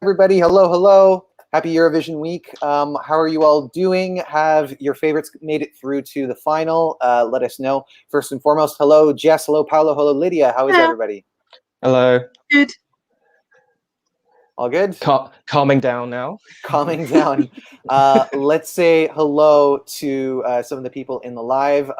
Everybody, hello. Happy Eurovision week. How are you all doing? Have your favorites made it through to the final? Let us know. First and foremost, hello, Jess. Hello, Paolo. Hello, Lydia. How is everybody? Hello. Good. All good? Calming down now. Calming down. Let's say hello to some of the people in the live.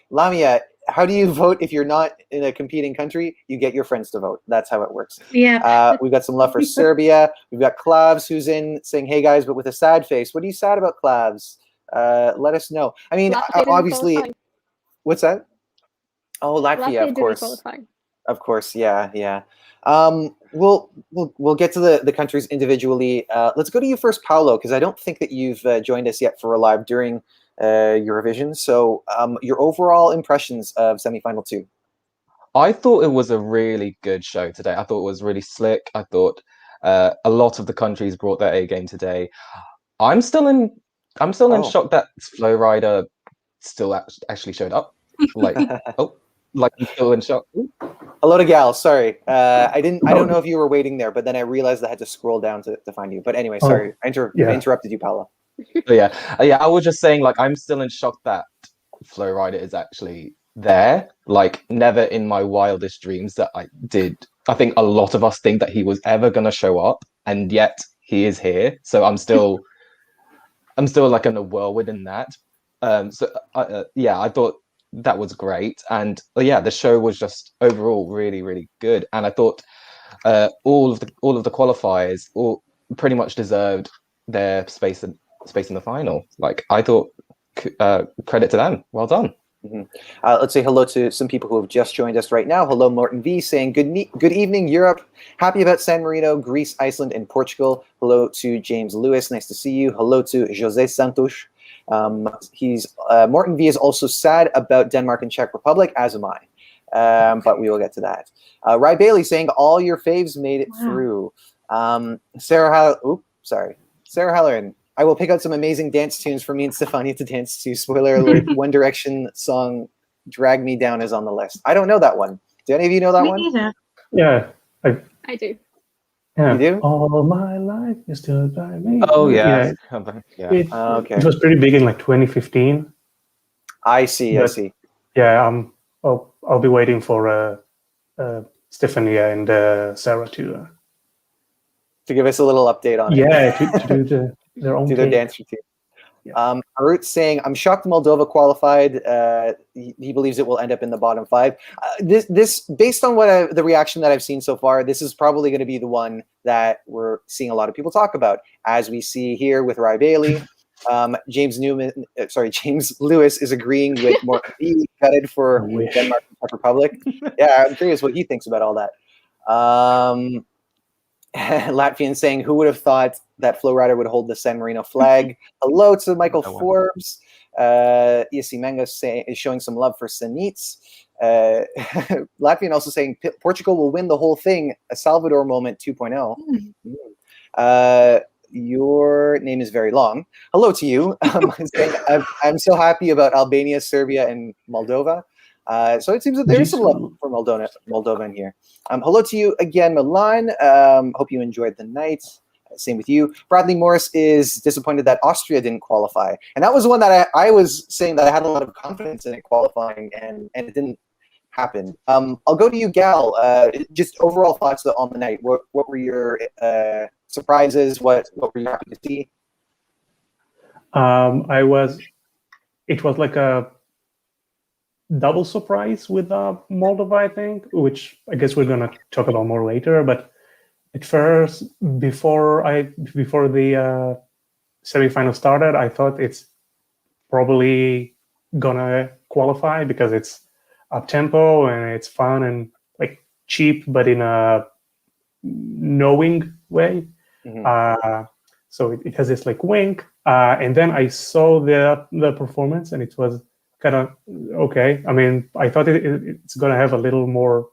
Lamia, how do you vote if you're not in a competing country? You get your friends to vote. That's how it works. Yeah. We've got some love for Serbia. We've got Klavs who's in saying, hey guys, but with a sad face. What are you sad about, Klavs? Let us know. I mean, obviously, what's that? Oh, Latvia, of course. Of course, yeah. We'll get to the countries individually. Let's go to you first, Paolo, because I don't think that you've joined us yet for a live during Eurovision. So your overall impressions of semifinal 2. I thought it was a really good show today. I thought it was really slick. I thought a lot of the countries brought their A game today. I'm still in shock that Flow Rider still actually showed up. Like, I'm still in shock. Hello to Gal. Sorry, I don't know if you were waiting there, but then I realized I had to scroll down to find you. But anyway, sorry, I interrupted you, Paolo. Yeah. I was just saying, like, I'm still in shock that Flow Rider is actually there. Like, never in my wildest dreams that I think a lot of us think that he was ever gonna show up, and yet he is here. So I'm still like in a whirlwind in that. I thought that was great, and the show was just overall really, really good. And I thought all of the qualifiers all pretty much deserved their space in the final. Like, I thought, credit to them. Well done. Mm-hmm. Let's say hello to some people who have just joined us right now. Hello, Morton V, saying good evening, Europe. Happy about San Marino, Greece, Iceland, and Portugal. Hello to James Lewis. Nice to see you. Hello to Jose Santos. Morton V is also sad about Denmark and Czech Republic, as am I. But we will get to that. Rye Bailey saying all your faves made it through. Sarah Halloran. I will pick out some amazing dance tunes for me and Stefania to dance to. Spoiler alert, One Direction song Drag Me Down is on the list. I don't know that one. Do any of you know that one? Either. Yeah. I do. Yeah. You do? All my life you still drive me. Oh, yeah. Okay. It was pretty big in like 2015. I see. Yeah, I'll be waiting for Stefania and Sarah to give us a little update on it. Yeah, to do their own dance routine. Yeah. Arut saying, I'm shocked Moldova qualified. He believes it will end up in the bottom 5. This based on what the reaction that I've seen so far, this is probably going to be the one that we're seeing a lot of people talk about, as we see here with Rye Bailey. James Lewis is agreeing with more gutted for Denmark and Czech Republic. Yeah, I'm curious what he thinks about all that. Latvian saying, who would have thought that Flow Rider would hold the San Marino flag? Hello to Michael Forbes. Isi Menga is showing some love for Sanitz. Latvian also saying Portugal will win the whole thing. A Salvador moment 2.0. Your name is very long. Hello to you. Saying, I'm so happy about Albania, Serbia, and Moldova. So it seems that there is some love for Moldova in here. Hello to you again, Milan. Hope you enjoyed the night. Same with you. Bradley Morris is disappointed that Austria didn't qualify. And that was one that I was saying that I had a lot of confidence in it qualifying, and it didn't happen. I'll go to you, Gal. Just overall thoughts on the night. What were your surprises? What were you happy to see? It was like a double surprise with Moldova, I think, which I guess we're gonna talk about more later. But at first, before the semifinal started, I thought it's probably gonna qualify because it's up tempo and it's fun and like cheap, but in a knowing way. Mm-hmm. So it has this like wink, and then I saw the performance, and it was kind of okay. I mean, I thought it's gonna have a little more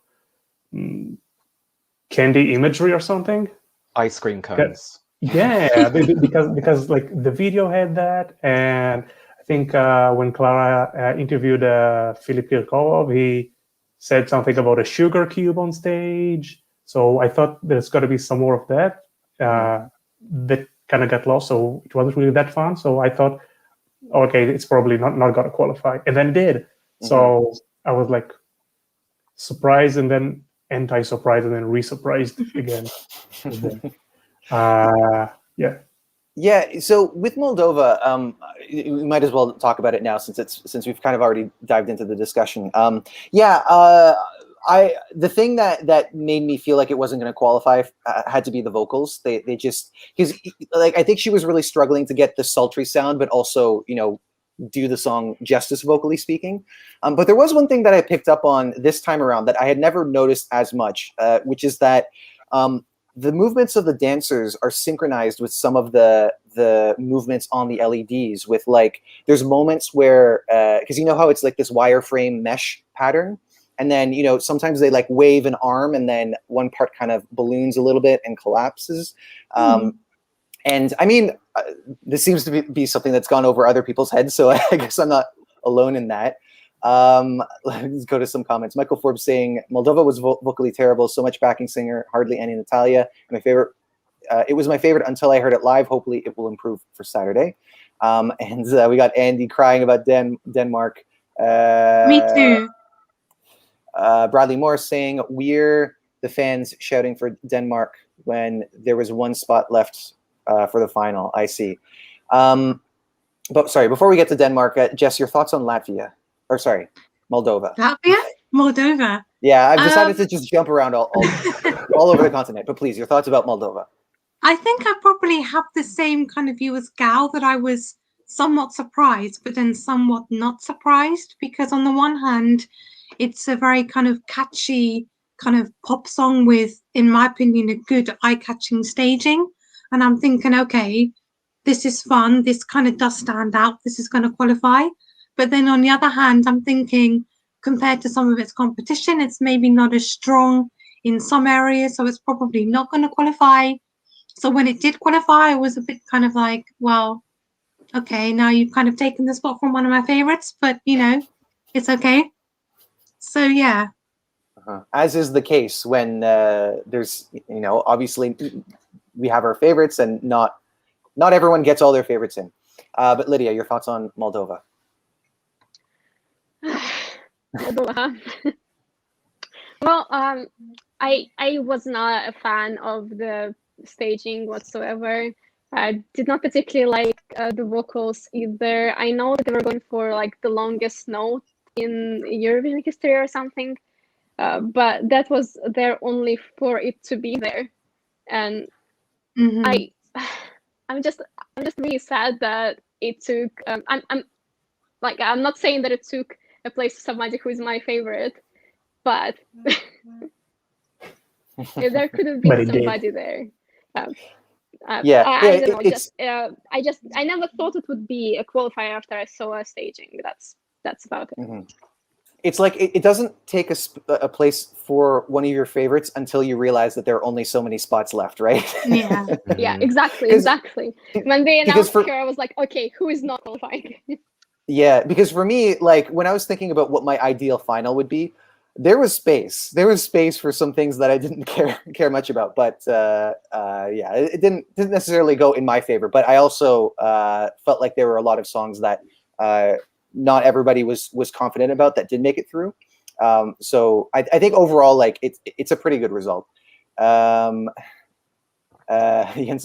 candy imagery or something. Ice cream cones. Yeah, because like the video had that, and I think when Clara interviewed Filip Kirkorov, he said something about a sugar cube on stage. So I thought there's got to be some more of that. that kind of got lost. So it wasn't really that fun. So I thought, okay, it's probably not going to qualify. And then it did. So I was like surprised and then anti-surprised and then re-surprised again. Yeah, so with Moldova, we might as well talk about it now since we've kind of already dived into the discussion. The thing that made me feel like it wasn't going to qualify had to be the vocals. They just, because like I think she was really struggling to get the sultry sound, but also do the song justice vocally speaking. But there was one thing that I picked up on this time around that I had never noticed as much, which is that the movements of the dancers are synchronized with some of the movements on the LEDs. With like, there's moments where, because you know how it's like this wireframe mesh pattern, and then sometimes they like wave an arm, and then one part kind of balloons a little bit and collapses. And I mean, this seems to be something that's gone over other people's heads, so I guess I'm not alone in that. Let's go to some comments. Michael Forbes saying Moldova was vocally terrible, so much backing singer, hardly any Natalia. My favorite. It was my favorite until I heard it live. Hopefully, it will improve for Saturday. And we got Andy crying about Denmark. Me too. Bradley Morris saying we're the fans shouting for Denmark when there was one spot left for the final. I see. But sorry, before we get to Denmark, Jess, your thoughts on Latvia? Or sorry, Moldova. Latvia? Moldova. Yeah, I've decided to just jump around all over the continent. But please, your thoughts about Moldova. I think I probably have the same kind of view as Gal, that I was somewhat surprised, but then somewhat not surprised, because on the one hand, it's a very kind of catchy kind of pop song with, in my opinion, a good eye-catching staging. And I'm thinking, okay, this is fun. This kind of does stand out. This is going to qualify. But then on the other hand, I'm thinking, compared to some of its competition, it's maybe not as strong in some areas, so it's probably not going to qualify. So when it did qualify, I was a bit kind of like, well, okay, now you've kind of taken the spot from one of my favorites, but it's okay. So yeah. As is the case when there's, obviously we have our favorites, and not everyone gets all their favorites in. But Lydia, your thoughts on Moldova? Moldova. Well, I was not a fan of the staging whatsoever. I did not particularly like the vocals either. I know that they were going for like the longest note in Eurovision history or something, but that was there only for it to be there, and I'm just really sad that it took. I'm not saying that it took a place to somebody who is my favorite, but there could have been somebody there. I don't know. I never thought it would be a qualifier after I saw a staging. That's about it. It's like it doesn't take a place for one of your favorites until you realize that there are only so many spots left, right? Yeah. Yeah, exactly. When they announced her, I was like, okay, who is not qualifying? Yeah, because for me, like when I was thinking about what my ideal final would be, there was space. There was space for some things that I didn't care much about, but yeah, it didn't necessarily go in my favor. But I also felt like there were a lot of songs that not everybody was confident about that did make it through. So I think overall, like it's a pretty good result. Jens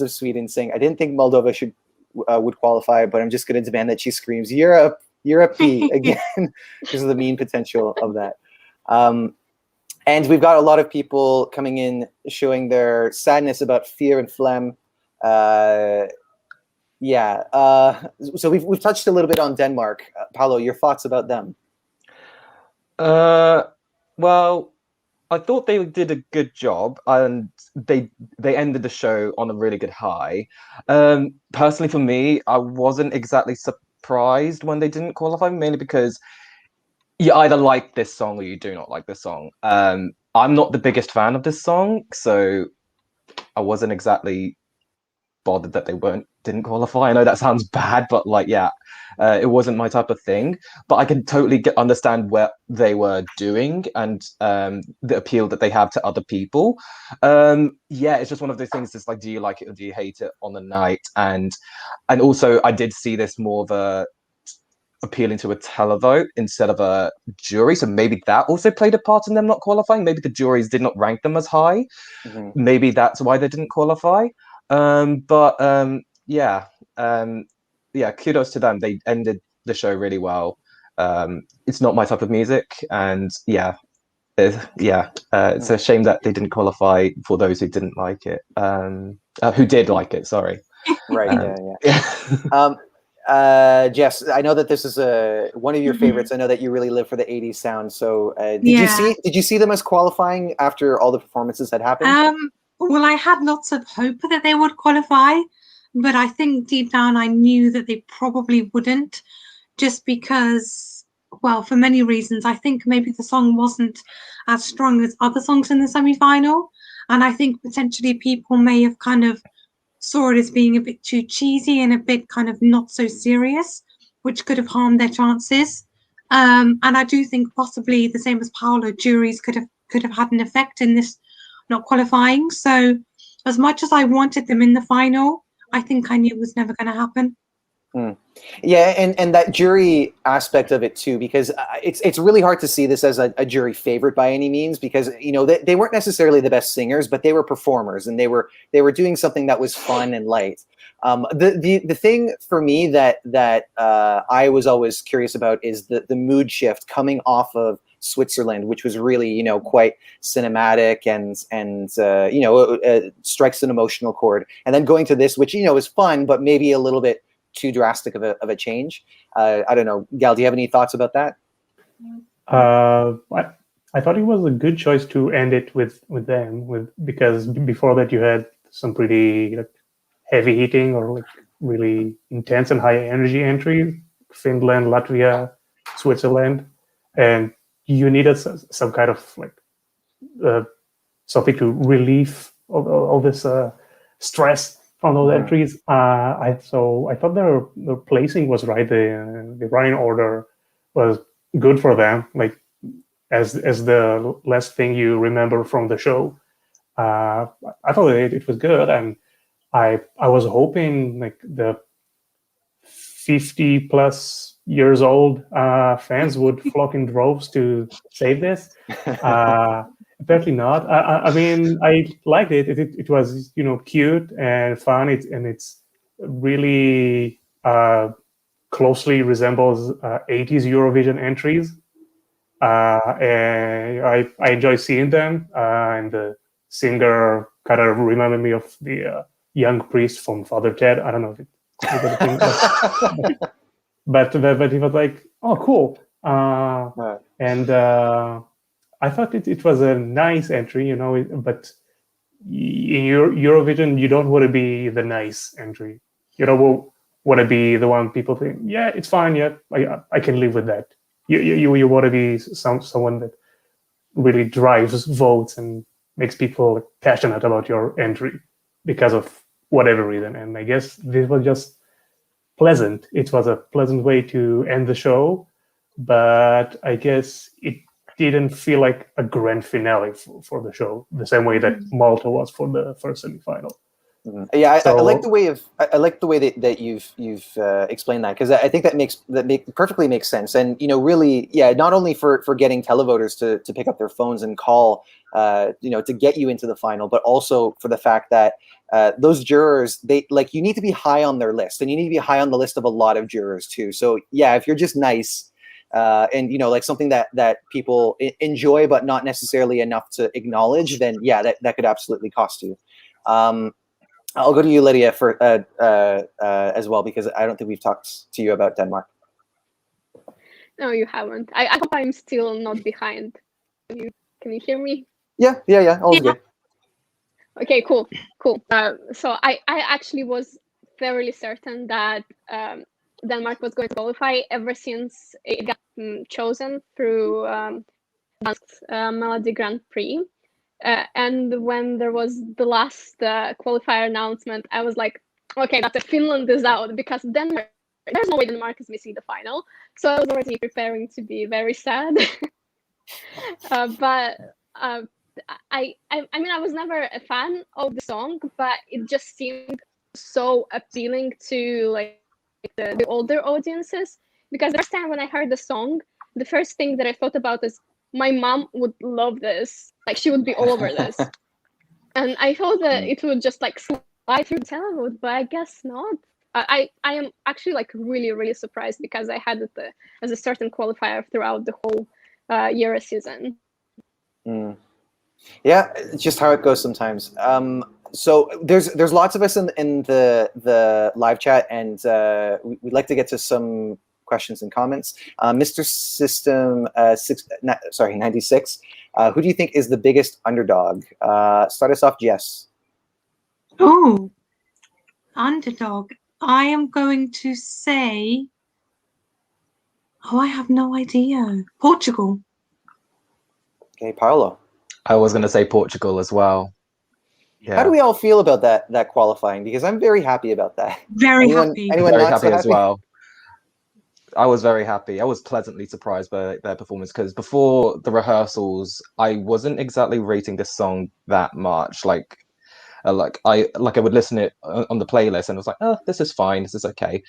of Sweden saying, I didn't think Moldova would qualify, but I'm just going to demand that she screams Europe again because of the mean potential of that. And we've got a lot of people coming in showing their sadness about fear and phlegm. So we've touched a little bit on Denmark. Paolo, your thoughts about them? Well, I thought they did a good job, and they ended the show on a really good high. Personally, for me, I wasn't exactly surprised when they didn't qualify, mainly because you either like this song or you do not like this song. I'm not the biggest fan of this song, so I wasn't exactly bothered that they didn't qualify. I know that sounds bad, but like, yeah, it wasn't my type of thing. But I can totally understand what they were doing and the appeal that they have to other people. Yeah, it's just one of those things. It's like, do you like it or do you hate it on the night? And also, I did see this more of a appealing to a televote instead of a jury, so maybe that also played a part in them not qualifying. Maybe the juries did not rank them as high. Maybe that's why they didn't qualify. Yeah, kudos to them. They ended the show really well. It's not my type of music, and it's a shame that they didn't qualify for those who didn't like it. Who did like it, sorry. Right, Jess, I know that this is one of your favorites. I know that you really live for the 80s sound. So did you see them as qualifying after all the performances had happened? Well, I had lots of hope that they would qualify, but I think deep down I knew that they probably wouldn't, just because, well, for many reasons. I think maybe the song wasn't as strong as other songs in the semi-final, and I think potentially people may have kind of saw it as being a bit too cheesy and a bit kind of not so serious, which could have harmed their chances. And I do think possibly the same as Paolo, juries could have had an effect in this not qualifying. So as much as I wanted them in the final, I think I knew it was never going to happen. Yeah, and that jury aspect of it too, because it's really hard to see this as a jury favorite by any means, because they weren't necessarily the best singers, but they were performers and they were doing something that was fun and light. The thing for me that I was always curious about is the mood shift coming off of Switzerland, which was really quite cinematic and strikes an emotional chord, and then going to this, which is fun but maybe a little bit too drastic of a change. I don't know, Gal, do you have any thoughts about that? I thought it was a good choice to end it with them, because before that you had some pretty heavy hitting or really intense and high energy entries: Finland, Latvia, Switzerland, and you needed some kind of something to relieve all this stress from those entries. So I thought their placing was right. The running order was good for them. As the last thing you remember from the show, I thought it was good, and I was hoping the 50 plus years old fans would flock in droves to save this. Apparently not. I mean, I liked it. It was cute and fun. It's really closely resembles 80s Eurovision entries. And I enjoy seeing them. And the singer kind of reminded me of the young priest from Father Ted. I don't know if it's a thing, but he was like, oh, cool. And I thought it was a nice entry, but in Eurovision, you don't want to be the nice entry. You don't want to be the one people think, yeah, it's fine. Yeah, I can live with that. You want to be someone that really drives votes and makes people passionate about your entry because of whatever reason. And I guess this was just pleasant. It was a pleasant way to end the show, but I guess it didn't feel like a grand finale for the show, the same way that Malta was for the first semifinal. Yeah, I like the way that you've explained that, because I think that perfectly makes sense. And really, yeah, not only for getting televoters to pick up their phones and call, to get you into the final, but also for the fact that those jurors, you need to be high on their list, and you need to be high on the list of a lot of jurors too. So yeah, if you're just nice, and something that people enjoy but not necessarily enough to acknowledge, then yeah, that could absolutely cost you. I'll go to you, Lydia, for as well, because I don't think we've talked to you about Denmark. No, you haven't. I hope I'm still not behind. Can you hear me? Yeah, all good. Okay, cool. So I actually was fairly certain that Denmark was going to qualify ever since it got chosen through Melody Grand Prix. And when there was the last qualifier announcement, I was like, okay, that Finland is out, because Denmark, there's no way Denmark is missing the final. So I was already preparing to be very sad. But I mean, I was never a fan of the song, but it just seemed so appealing to like the older audiences. Because the first time when I heard the song, the first thing that I thought about is my mom would love this. Like, she would be all over this. And I thought that it would just like slide through the televote, but I guess not. I am actually like really surprised, because I had it as a certain qualifier throughout the whole Euro season. Yeah, it's just how it goes sometimes. So there's lots of us in the live chat, and we'd like to get to some questions and comments. Mr. System 96. Who do you think is the biggest underdog? Start us off, Jess. Oh, underdog. I am going to say, I have no idea. Portugal. Okay, Paolo. I was going to say Portugal as well. Yeah. How do we all feel about that qualifying? Because I'm very happy about that. Very happy. Anyone very not happy so happy as well. I was very happy. I was pleasantly surprised by their performance, because before the rehearsals, I wasn't exactly rating this song that much. I would listen to it on the playlist, and I was like, oh, this is fine, this is okay.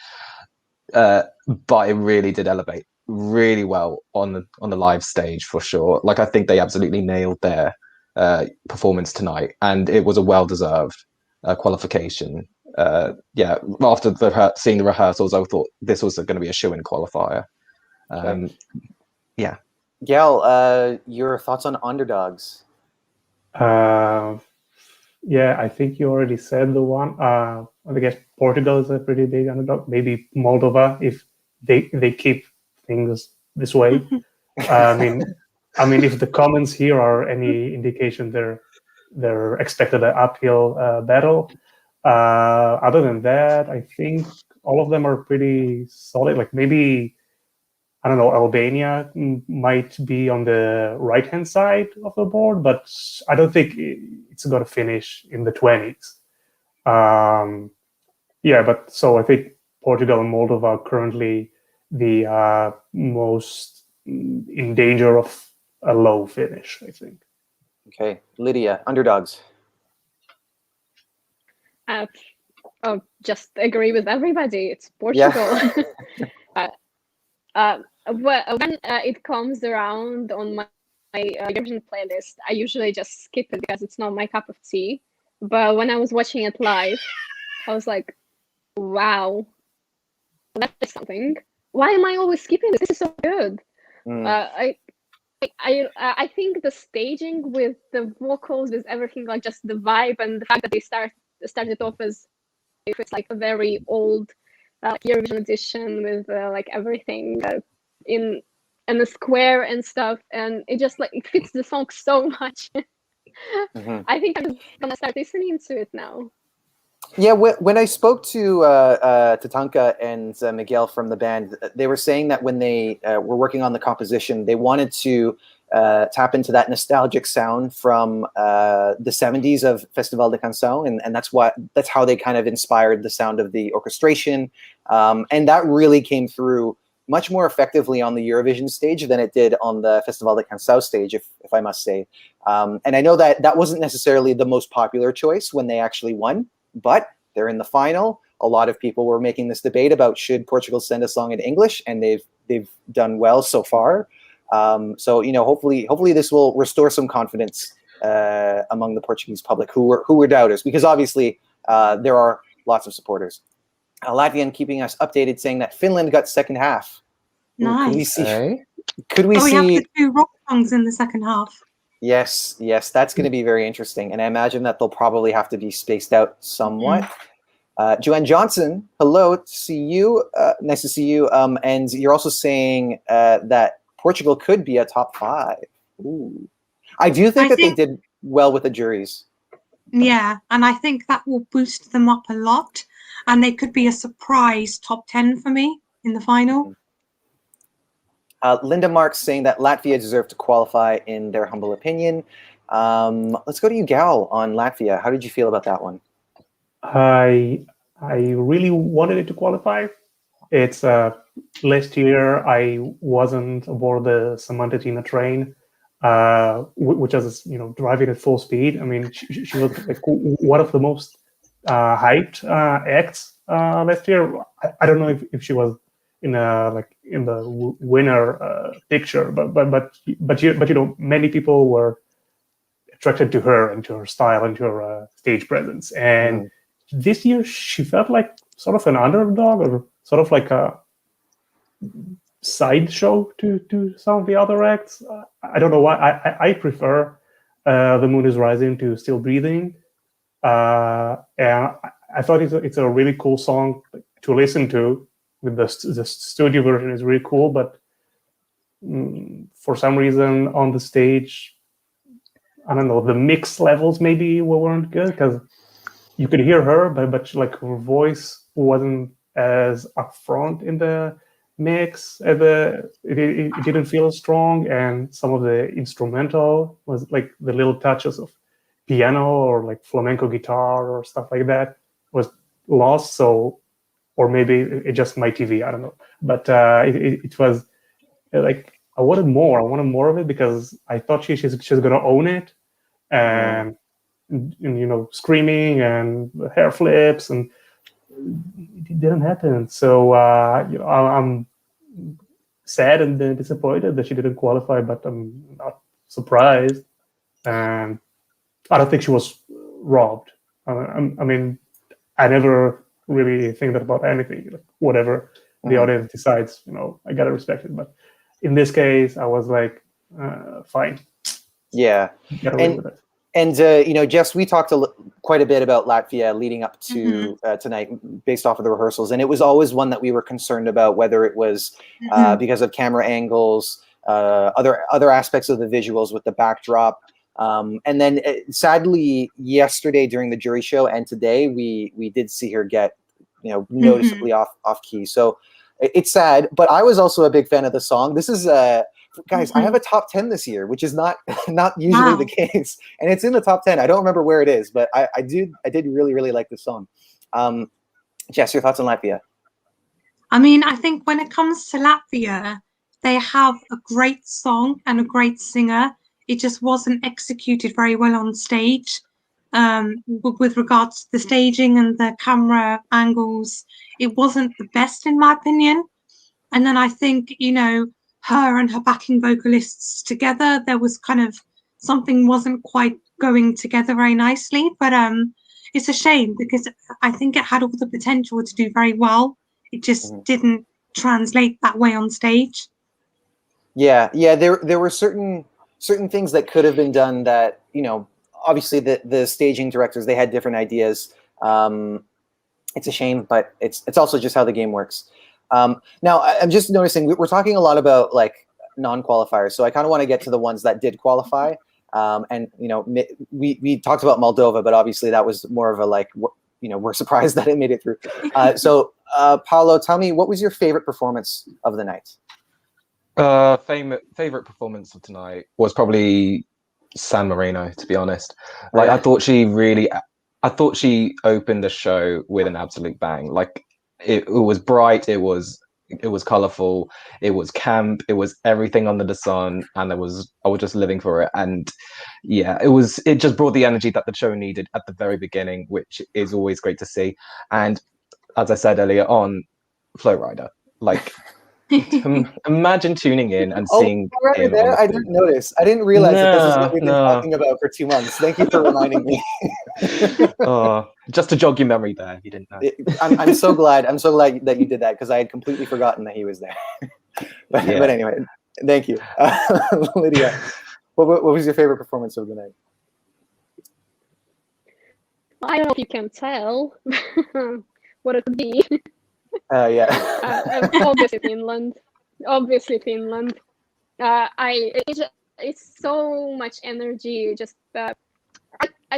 But it really did elevate really well on the live stage, for sure. Like, I think they absolutely nailed their performance tonight, and it was a well-deserved qualification. Yeah, after seeing the rehearsals, I thought this was going to be a shoe-in qualifier. Yeah. Gal, your thoughts on underdogs? Yeah, I think you already said the one. I guess Portugal is a pretty big underdog. Maybe Moldova, if they keep things this way. I mean, if the comments here are any indication, they're expected an uphill battle. Other than that, I think all of them are pretty solid. Like, maybe, I don't know, Albania might be on the right-hand side of the board, but I don't think it's going to finish in the 20s. Yeah, but so I think Portugal and Moldova are currently the most in danger of a low finish, I think. Okay, Lydia, underdogs. Just agree with everybody. It's Portugal. Yeah. When it comes around on my Eurovision playlist, I usually just skip it because it's not my cup of tea. But when I was watching it live, I was like, wow, that is something. Why am I always skipping this? This is so good. I think the staging with the vocals, with everything, like just the vibe, and the fact that they started off as if it's like a very old Eurovision edition with like everything in a square and stuff, and it just like it fits the song so much. I think I'm gonna start listening to it now. Yeah, when I spoke to Tatanka and Miguel from the band, they were saying that when they were working on the composition, they wanted to tap into that nostalgic sound from the 70s of Festival de Canção, and that's how they kind of inspired the sound of the orchestration, and that really came through much more effectively on the Eurovision stage than it did on the Festival de Canção stage, if I must say. And I know that wasn't necessarily the most popular choice when they actually won, but they're in the final. A lot of people were making this debate about should Portugal send a song in English, and they've done well so far. So hopefully this will restore some confidence among the Portuguese public who were doubters, because obviously there are lots of supporters. Latvian keeping us updated, saying that Finland got second half. Nice. Could we see? Okay. Could we we see? have the 2 rock songs in the second half. Yes, that's going to be very interesting, and I imagine that they'll probably have to be spaced out somewhat. Joanne Johnson, hello, to see you. Nice to see you. And you're also saying that Portugal could be a top 5. Ooh. I do think they did well with the juries. Yeah, and I think that will boost them up a lot, and they could be a surprise top 10 for me in the final. Linda Marks saying that Latvia deserved to qualify in their humble opinion. Let's go to you, Gal, on Latvia. How did you feel about that one? I I really wanted it to qualify. It's last year I wasn't aboard the Samantha Tina train, which was driving at full speed. I mean, she was like one of the most hyped acts last year. I don't know if she was in the winner picture, but many people were attracted to her and to her style and to her stage presence. And this year she felt like sort of an underdog, or sort of like a sideshow to some of the other acts. I don't know why. I prefer The Moon is Rising to Still Breathing. And I thought it's a really cool song to listen to. With the studio version is really cool, but for some reason on the stage, I don't know, the mix levels maybe weren't good, because you could hear her, but like her voice wasn't as upfront in the mix. It didn't feel as strong, and some of the instrumental was like the little touches of piano or like flamenco guitar or stuff like that was lost. So, or maybe it's just my TV, I don't know. But it was like I wanted more. I wanted more of it, because I thought she's gonna own it, and screaming and hair flips, and it didn't happen. So I'm sad and disappointed that she didn't qualify, but I'm not surprised, and I don't think she was robbed. I mean, I never really think that about anything. Like, whatever the audience decides, I gotta respect it. But in this case, I was like, fine. Yeah. Gotta live with it. And Jess, we talked quite a bit about Latvia leading up to tonight, based off of the rehearsals, and it was always one that we were concerned about, whether it was because of camera angles, other aspects of the visuals with the backdrop, and then sadly yesterday during the jury show and today we did see her get noticeably off key. So it's sad, but I was also a big fan of the song. This is guys, I have a top 10 this year, which is not usually the case, and it's in the top 10. I don't remember where it is, but I did really, really like this song. Jess, your thoughts on Latvia? I mean, I think when it comes to Latvia, they have a great song and a great singer. It just wasn't executed very well on stage. With regards to the staging and the camera angles, it wasn't the best in my opinion. And then I think, her and her backing vocalists together, there was kind of something wasn't quite going together very nicely. But it's a shame, because I think it had all the potential to do very well. It just didn't translate that way on stage. Yeah. There were certain things that could have been done that, obviously the staging directors, they had different ideas. It's a shame, but it's also just how the game works. Now, I'm just noticing we're talking a lot about like non-qualifiers, so I kind of want to get to the ones that did qualify. And we talked about Moldova, but obviously that was more of a like, we're surprised that it made it through. So Paolo, tell me, what was your favorite performance of the night? Favorite performance of tonight was probably San Marino, to be honest. Like, I thought she opened the show with an absolute bang. Like, it was bright, it was colorful, it was camp, it was everything under the sun, and I was just living for it. And yeah, it just brought the energy that the show needed at the very beginning, which is always great to see. And as I said earlier on, Flow Rider, like, imagine tuning in and seeing him there. I didn't notice. I didn't realize that this is what we've been talking about for 2 months. Thank you for reminding me. Just to jog your memory there, you didn't know. I'm so glad. I'm so glad that you did that, because I had completely forgotten that he was there. But anyway, thank you, Lydia. What was your favorite performance of the night? I don't know if you can tell what it could be. Obviously Finland. It's so much energy. Just I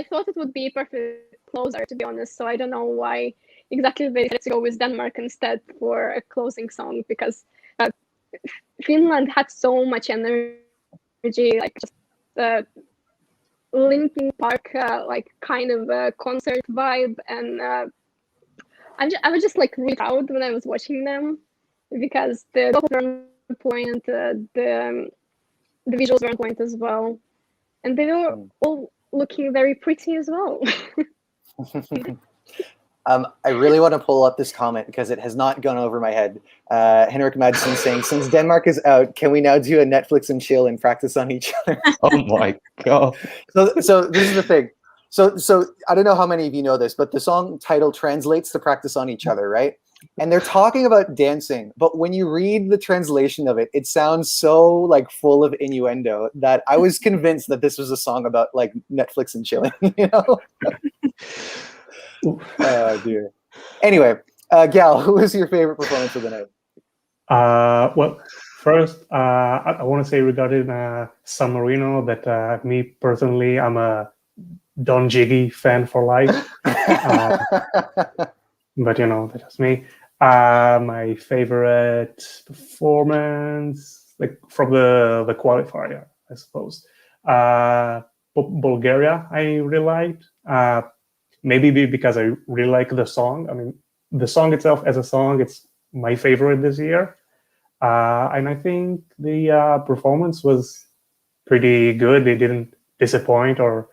thought it would be perfect closer, to be honest. So I don't know why exactly they decided to go with Denmark instead for a closing song, because Finland had so much energy, like just Linkin Park, like kind of a concert vibe, and I was just like really proud when I was watching them because the vocals were on point, the visuals were on point as well, and they were all looking very pretty as well. I really want to pull up this comment because it has not gone over my head. Henrik Madsen saying, since Denmark is out, can we now do a Netflix and chill and practice on each other? Oh my god. So this is the thing. So I don't know how many of you know this, but the song title translates to practice on each other, right? And they're talking about dancing, but when you read the translation of it, it sounds so like full of innuendo that I was convinced that this was a song about like Netflix and chilling, you know? Oh dear. Anyway, Gal, who was your favorite performance of the night? Well, first, I want to say regarding San Marino that me personally, I'm a Don Jiggy fan for life. But you know, that's just me. My favorite performance, like from the qualifier, I suppose. Bulgaria, I really liked. Maybe because I really like the song. I mean, the song itself as a song, it's my favorite this year. And I think the performance was pretty good. They didn't disappoint or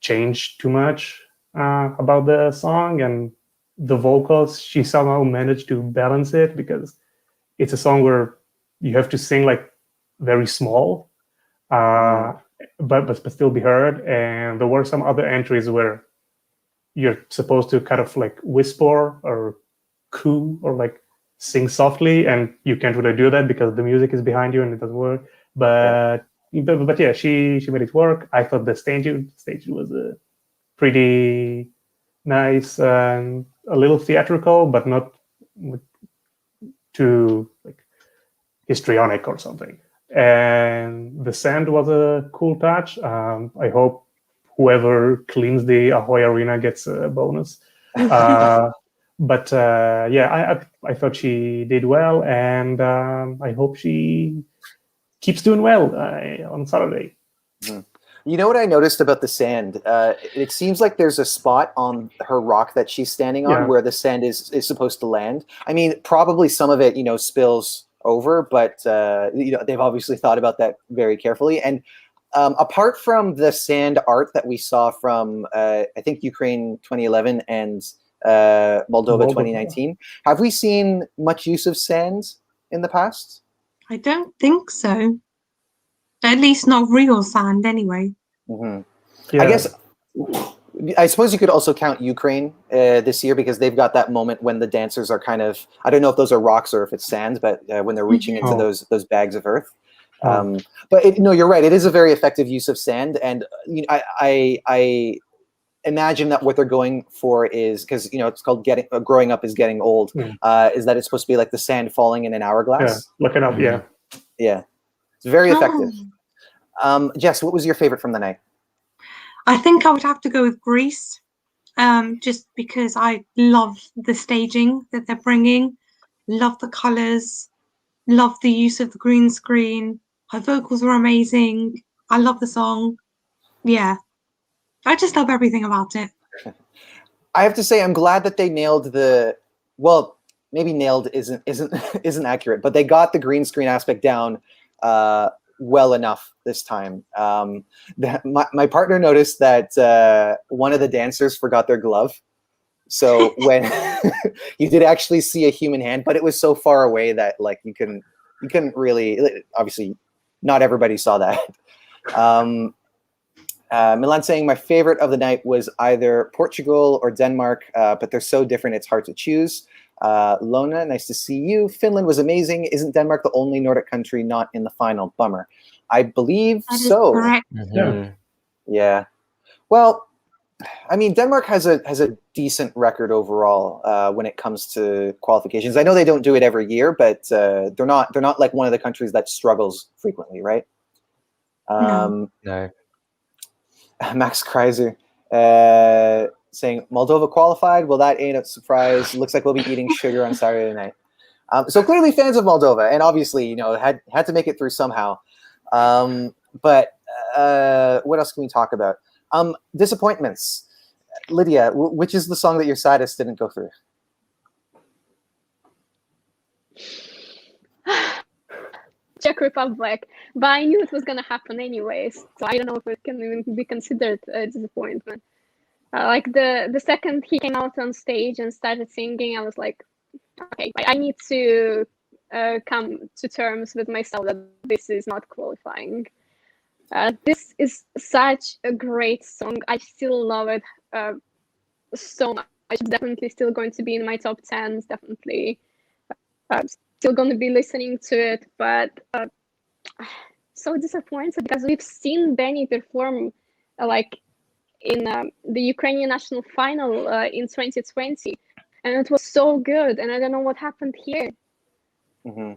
change too much about the song. And the vocals, she somehow managed to balance it because it's a song where you have to sing like very small, but still be heard. And there were some other entries where you're supposed to kind of like whisper or coo or like sing softly, and you can't really do that because the music is behind you and it doesn't work. But yeah, she made it work. I thought the stage was pretty nice and a little theatrical, but not too like histrionic or something. And the sand was a cool touch. I hope whoever cleans the Ahoy Arena gets a bonus. But yeah, I thought she did well, and I hope she keeps doing well on Saturday. You know what I noticed about the sand? It seems like there's a spot on her rock that she's standing on where the sand is supposed to land. I mean, probably some of it, spills over, but they've obviously thought about that very carefully. And apart from the sand art that we saw from, I think, Ukraine 2011 and Moldova 2019, have we seen much use of sand in the past? I don't think so. At least not real sand, anyway. Mm-hmm. Yeah. I suppose you could also count Ukraine this year because they've got that moment when the dancers are kind of, I don't know if those are rocks or if it's sand, but when they're reaching into those bags of earth. But no, you're right. It is a very effective use of sand, and I imagine that what they're going for is, because it's called growing up is getting old. Is that it's supposed to be like the sand falling in an hourglass? Yeah, look it up. Yeah, it's very effective. Jess, what was your favorite from the night? I think I would have to go with Greece, just because I love the staging that they're bringing, love the colors, love the use of the green screen. Her vocals were amazing. I love the song. Yeah, I just love everything about it. I have to say, I'm glad that they nailed maybe nailed isn't accurate, but they got the green screen aspect down well enough this time. My partner noticed that one of the dancers forgot their glove. So when you did actually see a human hand, but it was so far away that like you couldn't really, obviously not everybody saw that. Milan saying my favorite of the night was either Portugal or Denmark, but they're so different it's hard to choose. Lona, nice to see you. Finland was amazing. Isn't Denmark the only Nordic country not in the final? Bummer. I believe so. Correct. Mm-hmm. Yeah. Well, I mean, Denmark has a decent record overall when it comes to qualifications. I know they don't do it every year, but they're not like one of the countries that struggles frequently, right? No. Max Kreiser saying Moldova qualified. Well, that ain't a surprise. Looks like we'll be eating sugar on Saturday night. So clearly fans of Moldova, and obviously had to make it through somehow. But what else can we talk about? Disappointments. Lydia, which is the song that your saddest didn't go through? Czech Republic, but I knew it was gonna happen anyways, so I don't know if it can even be considered a disappointment. Like the second he came out on stage and started singing, I was like, okay, I need to come to terms with myself that this is not qualifying. This is such a great song. I still love it so much. It's definitely still going to be in my top 10. Definitely still going to be listening to it, but so disappointed because we've seen Benny perform like in the Ukrainian national final in 2020, and it was so good. And I don't know what happened here. Mm-hmm.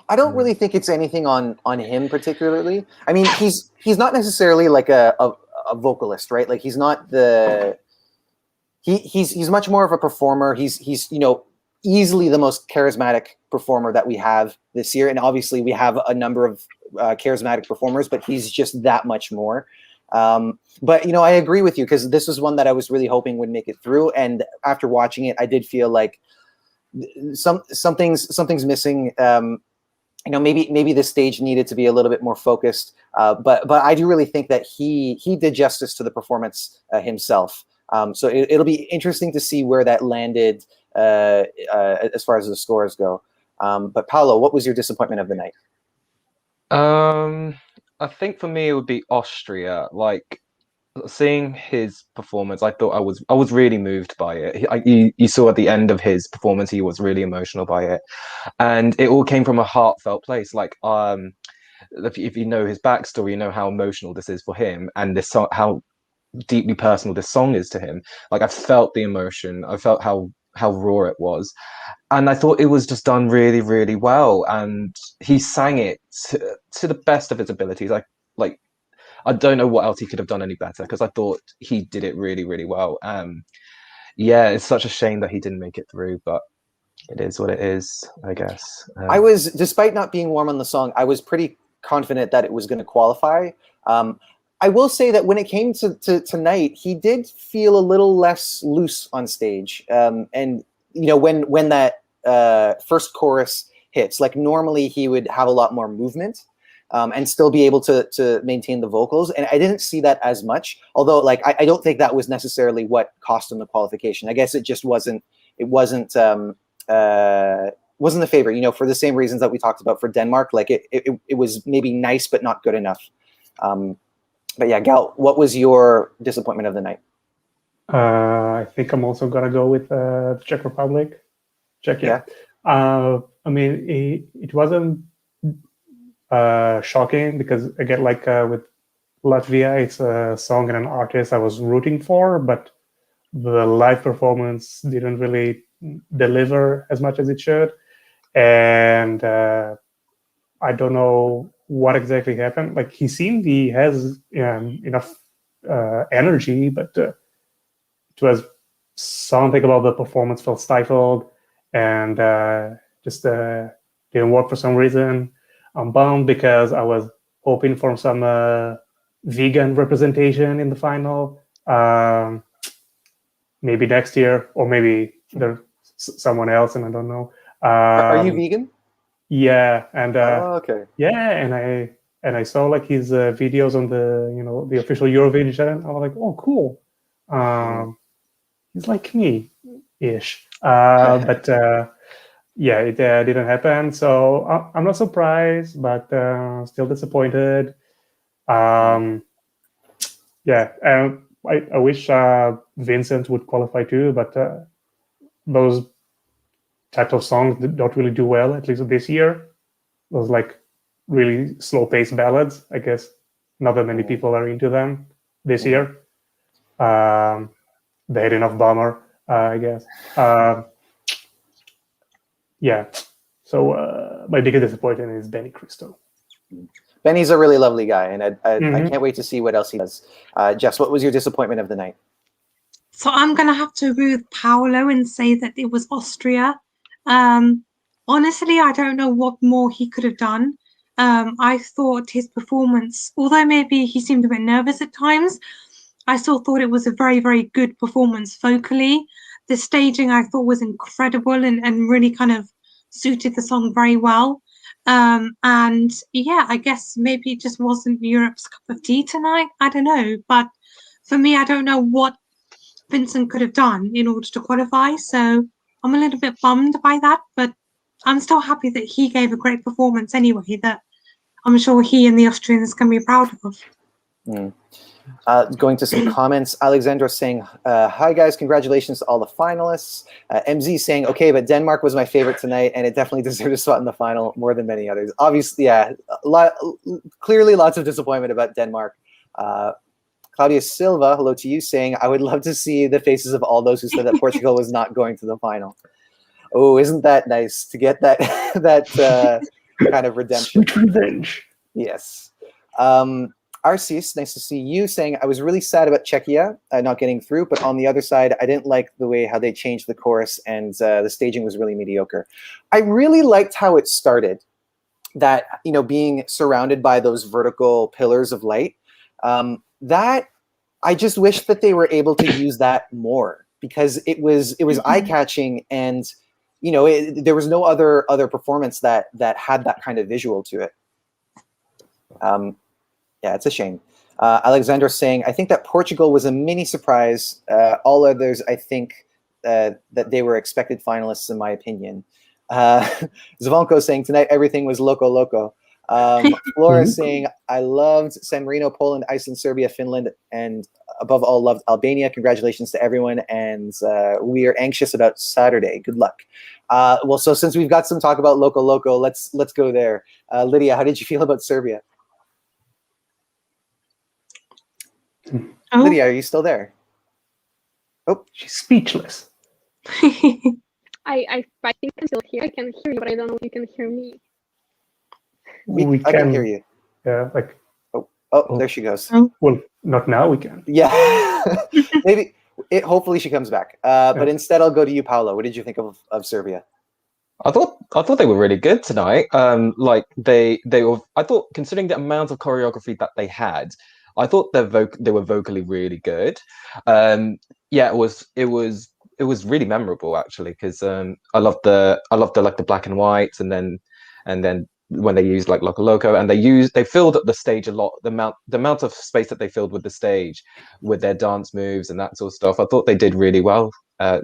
I don't really think it's anything on him particularly. I mean, he's not necessarily like a vocalist, right? Like he's not the he's much more of a performer. He's you know, easily the most charismatic performer that we have this year, and obviously we have a number of charismatic performers, but he's just that much more. But you know, I agree with you because this was one that I was really hoping would make it through, and after watching it, I did feel like something's missing. You know, maybe this stage needed to be a little bit more focused. But I do really think that he did justice to the performance himself. So it'll be interesting to see where that landed as far as the scores go. But Paolo, what was your disappointment of the night? I think for me it would be Austria. Like seeing his performance, I thought I was really moved by it. You saw at the end of his performance, he was really emotional by it, and it all came from a heartfelt place. Like if you know his backstory, you know how emotional this is for him, and this song, how deeply personal this song is to him. Like I felt the emotion, I felt how raw it was, and I thought it was just done really, really well. And he sang it to the best of his abilities. Like I don't know what else he could have done any better because I thought he did it really, really well. Yeah, it's such a shame that he didn't make it through, but it is what it is, I guess. I was, despite not being warm on the song, I was pretty confident that it was going to qualify. I will say that when it came to tonight, he did feel a little less loose on stage. And you know, when that first chorus hits, like normally he would have a lot more movement. And still be able to maintain the vocals. And I didn't see that as much, although like I don't think that was necessarily what cost him the qualification. I guess it just wasn't a favor, you know, for the same reasons that we talked about for Denmark. Like it was maybe nice, but not good enough. But yeah, Gal, what was your disappointment of the night? I think I'm also gonna go with the Czech Republic. Czechia. Yeah. I mean, it wasn't shocking because again, like with Latvia, it's a song and an artist I was rooting for, but the live performance didn't really deliver as much as it should, and I don't know what exactly happened. Like he seemed he has enough energy, but it was something about the performance felt stifled and just didn't work for some reason. I'm bummed because I was hoping for some vegan representation in the final. Maybe next year, or maybe there's someone else, and I don't know. Are you vegan? Yeah, and okay. Yeah, and I saw like his videos on the the official Eurovision. I was like, oh, cool. He's like me, ish. But yeah, it didn't happen. So I'm not surprised, but still disappointed. Yeah, I wish Vincent would qualify too, but those type of songs don't really do well, at least this year. Those like really slow-paced ballads. I guess not that many people are into them this year. They had enough bummer, I guess. Yeah. So my biggest disappointment is Benny Cristo. Benny's a really lovely guy, and I can't wait to see what else he does. Jess, what was your disappointment of the night? So I'm going to have to agree with Paolo and say that it was Austria. Honestly, I don't know what more he could have done. I thought his performance, although maybe he seemed a bit nervous at times, I still thought it was a very, very good performance vocally. The staging I thought was incredible and really kind of suited the song very well. And yeah, I guess maybe it just wasn't Europe's cup of tea tonight. I don't know. But for me, I don't know what Vincent could have done in order to qualify. So I'm a little bit bummed by that, but I'm still happy that he gave a great performance anyway, that I'm sure he and the Austrians can be proud of. Going to some comments, Alexandra saying, hi guys, congratulations to all the finalists. MZ saying, okay, but Denmark was my favorite tonight and it definitely deserved a spot in the final more than many others. Obviously, yeah, clearly lots of disappointment about Denmark. Claudia Silva, hello to you, saying, I would love to see the faces of all those who said that Portugal was not going to the final. Oh, isn't that nice to get that kind of redemption? Sweet revenge. Yes. Arceus, nice to see you, saying, I was really sad about Czechia not getting through, but on the other side, I didn't like the way how they changed the chorus and the staging was really mediocre. I really liked how it started, that, you know, being surrounded by those vertical pillars of light. That I just wish that they were able to use that more, because it was eye-catching, and you know, there was no other performance that had that kind of visual to it. Yeah, it's a shame. Alexandra saying, I think that Portugal was a mini surprise. All others, I think that they were expected finalists, in my opinion. Zvonko saying, tonight everything was loco loco. Flora saying, I loved San Marino, Poland, Iceland, Serbia, Finland, and above all loved Albania. Congratulations to everyone, and we are anxious about Saturday. Good luck. Well, so since we've got some talk about loco loco, let's go there. Lydia, how did you feel about Serbia? Oh. Lydia, are you still there? Oh, she's speechless. I think I'm still here. I can hear you, but I don't know if you can hear me. I can hear you. Yeah, like. Oh, there she goes. Well, not now. We can. Yeah, maybe. Hopefully she comes back. But instead, I'll go to you, Paolo. What did you think of Serbia? I thought they were really good tonight. Like they were. I thought, considering the amount of choreography that they had, I thought they were vocally really good. Yeah, it was really memorable, actually, because I loved the like the black and whites, and then when they used like Loco Loco, and they filled up the stage a lot. The amount of space that they filled with the stage with their dance moves and that sort of stuff, I thought they did really well.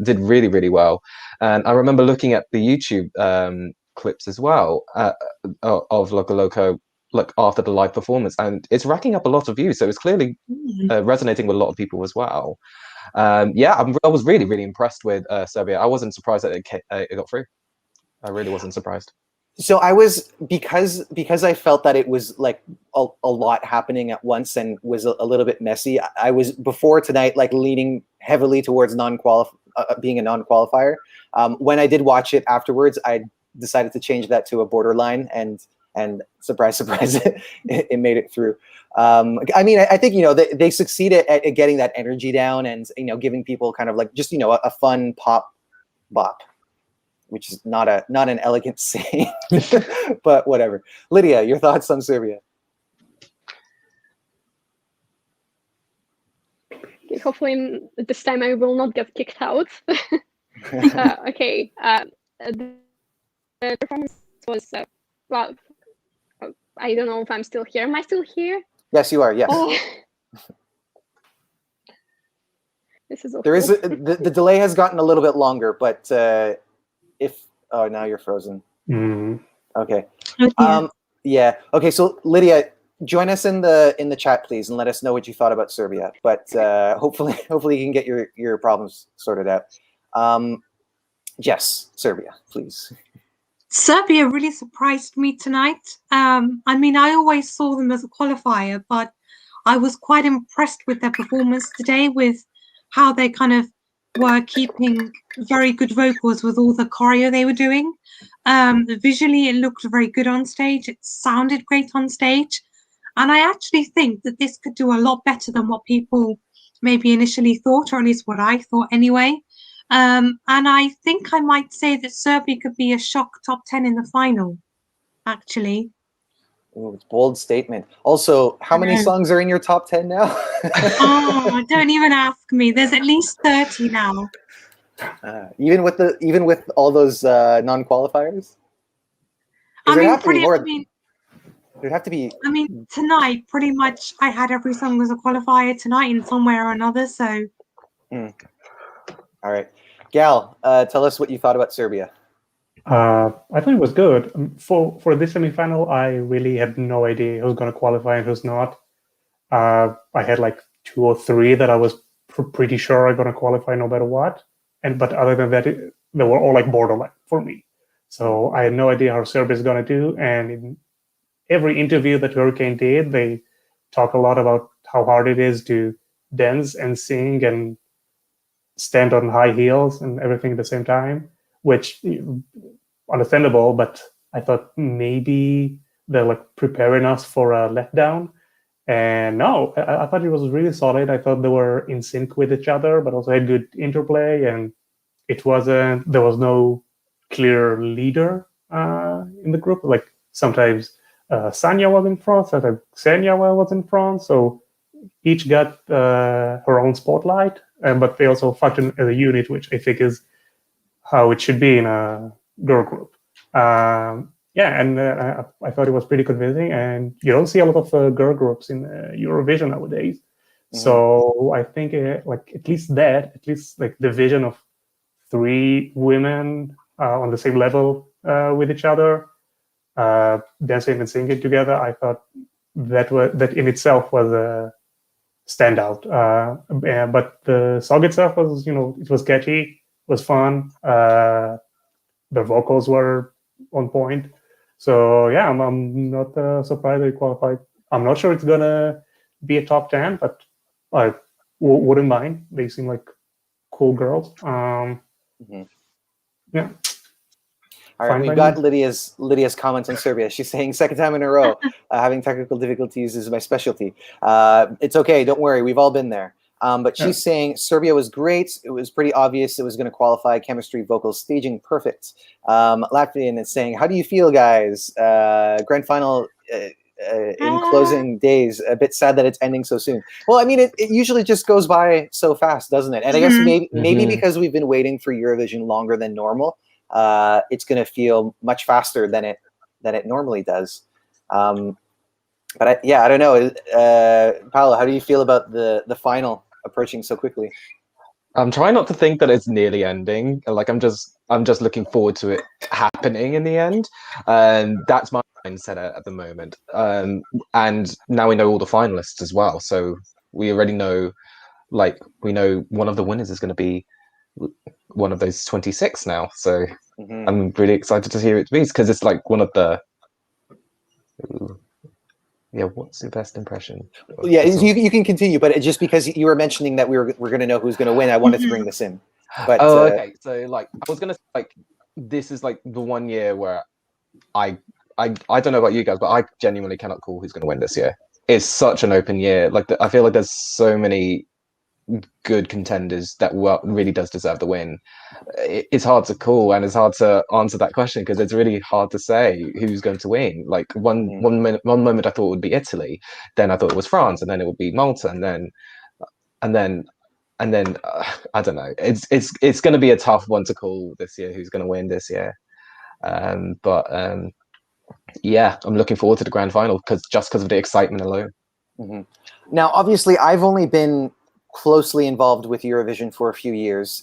Did really, really well. And I remember looking at the YouTube clips as well of Loco Loco, like after the live performance, and it's racking up a lot of views, so it's clearly resonating with a lot of people as well. Yeah, I was really, really impressed with Serbia. I wasn't surprised that it got through. I really wasn't surprised. So I was, because I felt that it was like a lot happening at once and was a little bit messy. I was before tonight like leaning heavily towards being a non-qualifier. When I did watch it afterwards, I decided to change that to a borderline, and surprise, surprise, it made it through. I mean, I think, you know, they succeeded at getting that energy down and, you know, giving people kind of like just, you know, a fun pop bop, which is not an elegant saying, but whatever. Lydia, your thoughts on Serbia? Okay, hopefully this time I will not get kicked out. Okay, the performance was well. I don't know if I'm still here. Am I still here? Yes, you are. Yes. Oh. This is awful. There is the delay has gotten a little bit longer, but oh, now you're frozen. Okay. Yeah. Okay. So Lydia, join us in the chat, please, and let us know what you thought about Serbia. But hopefully you can get your problems sorted out. Jess, Serbia, please. Serbia really surprised me tonight. I mean, I always saw them as a qualifier, but I was quite impressed with their performance today, with how they kind of were keeping very good vocals with all the choreo they were doing. Visually, it looked very good on stage. It sounded great on stage. And I actually think that this could do a lot better than what people maybe initially thought, or at least what I thought anyway. And I think I might say that Serbia could be a shock top 10 in the final, actually. Ooh, it's a bold statement. Also, how many songs are in your top 10 now? Oh, don't even ask me. There's at least 30 now. Even with all those non-qualifiers? I There'd mean, have to be pretty. more. I mean, There'd have to be. I mean, tonight, pretty much, I had every song as a qualifier tonight in some way or another. So, All right, Gal, tell us what you thought about Serbia. I thought it was good. For this semifinal, I really had no idea who's going to qualify and who's not. I had like 2 or 3 that I was pretty sure are going to qualify no matter what. But other than that, they were all like borderline for me. So I had no idea how Serbia is going to do. And in every interview that Hurricane did, they talk a lot about how hard it is to dance and sing and stand on high heels and everything at the same time, which understandable, but I thought maybe they're like preparing us for a letdown. And no, I thought it was really solid. I thought they were in sync with each other, but also had good interplay. And there was no clear leader in the group. Like sometimes Sanya was in front, sometimes Xenia was in front. So each got her own spotlight, but they also function as a unit, which I think is how it should be in a girl group. I thought it was pretty convincing, and you don't see a lot of girl groups in Eurovision nowadays. So I think at least like the vision of 3 women on the same level with each other, dancing and singing together, I thought that in itself was a standout. But the song itself was, it was catchy, was fun. The vocals were on point. So yeah, I'm not surprised they qualified. I'm not sure it's gonna be a top 10, but I wouldn't mind. They seem like cool girls. Yeah. All right, we've got Lydia's comments on Serbia. She's saying second time in a row, having technical difficulties is my specialty. It's okay, don't worry, we've all been there. But she's saying Serbia was great. It was pretty obvious it was going to qualify. Chemistry, vocals, staging, perfect. Latvian is saying, how do you feel, guys? Grand final in closing days. A bit sad that it's ending so soon. Well, I mean, it usually just goes by so fast, doesn't it? And I guess maybe because we've been waiting for Eurovision longer than normal, it's going to feel much faster than it normally does. But I don't know. Paolo, how do you feel about the final approaching so quickly? I'm trying not to think that it's nearly ending. Like I'm just looking forward to it happening in the end. That's my mindset at the moment. And now we know all the finalists as well. So we already know, we know one of the winners is going to be one of those 26 now. So I'm really excited to hear it means, because it's like one of the. Yeah, what's your best impression? Yeah, you can continue, but just because you were mentioning that we're going to know who's going to win, I wanted to bring this in. But okay. So I was going to say, this is the one year where I don't know about you guys, but I genuinely cannot call who's going to win this year. It's such an open year. I feel like there's so many good contenders that really does deserve the win. It's hard to call, and it's hard to answer that question because it's really hard to say who's going to win. One moment I thought it would be Italy, then I thought it was France, and then it would be Malta, and then I don't know. It's going to be a tough one to call this year. Who's going to win this year? Yeah, I'm looking forward to the grand final because of the excitement alone. Now, obviously, I've only been closely involved with Eurovision for a few years,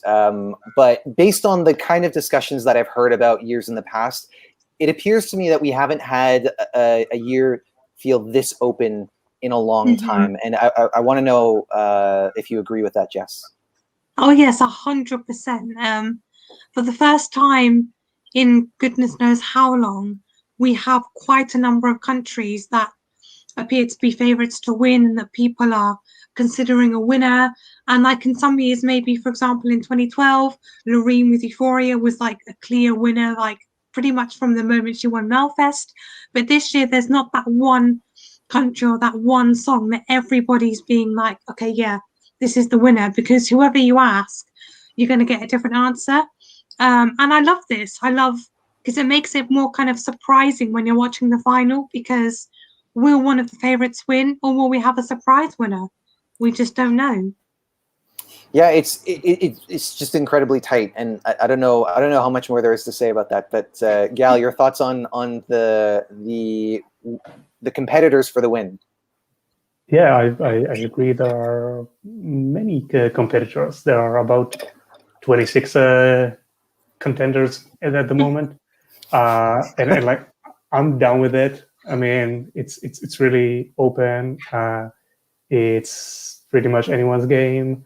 but based on the kind of discussions that I've heard about years in the past, it appears to me that we haven't had a year feel this open in a long time. And I want to know if you agree with that, Jess. Oh yes, 100%. For the first time in goodness knows how long, we have quite a number of countries that appear to be favourites to win, and that people are considering a winner. And in some years, maybe for example in 2012, Loreen with Euphoria was a clear winner, pretty much from the moment she won Melfest. But this year there's not that one country or that one song that everybody's being okay, yeah, this is the winner, because whoever you ask, you're going to get a different answer. And I love this. Because it makes it more kind of surprising when you're watching the final, because will one of the favorites win, or will we have a surprise winner? We just don't know. Yeah, it's just incredibly tight, and I don't know how much more there is to say about that. But Gal, your thoughts on the competitors for the win? Yeah, I agree. There are many competitors. There are about 26 contenders at the moment, and like I'm down with it. I mean, it's really open. It's pretty much anyone's game,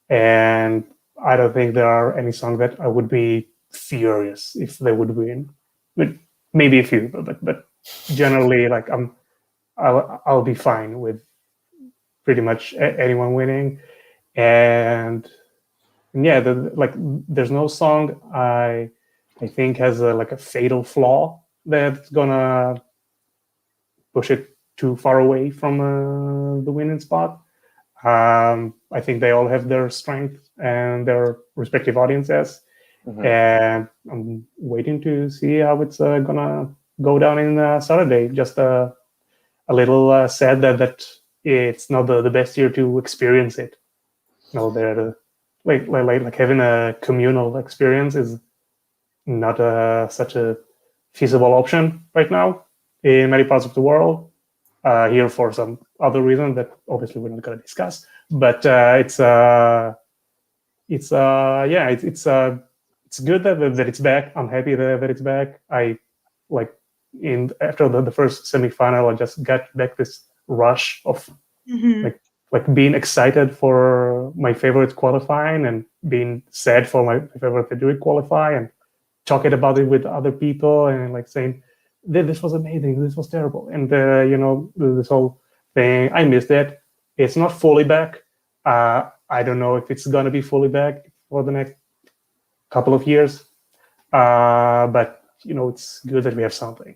and I don't think there are any songs that I would be furious if they would win. But maybe a few, but generally, like I'll be fine with pretty much anyone winning. And yeah, like there's no song I think has like a fatal flaw that's gonna push it too far away from the winning spot. I think they all have their strength and their respective audiences, and I'm waiting to see how it's gonna go down in Saturday. Just a little sad that it's not the best year to experience it. No, they're like having a communal experience is not such a feasible option right now in many parts of the world. Here for some other reason that obviously we're not going to discuss, but it's good that it's back. I'm happy that it's back. I like after the first semifinal, I just got back this rush of like being excited for my favorite qualifying and being sad for my favorite to do it qualify and talking about it with other people and like saying this was amazing, this was terrible, and this whole thing. I missed it. It's not fully back. I don't know if it's gonna be fully back for the next couple of years, but it's good that we have something.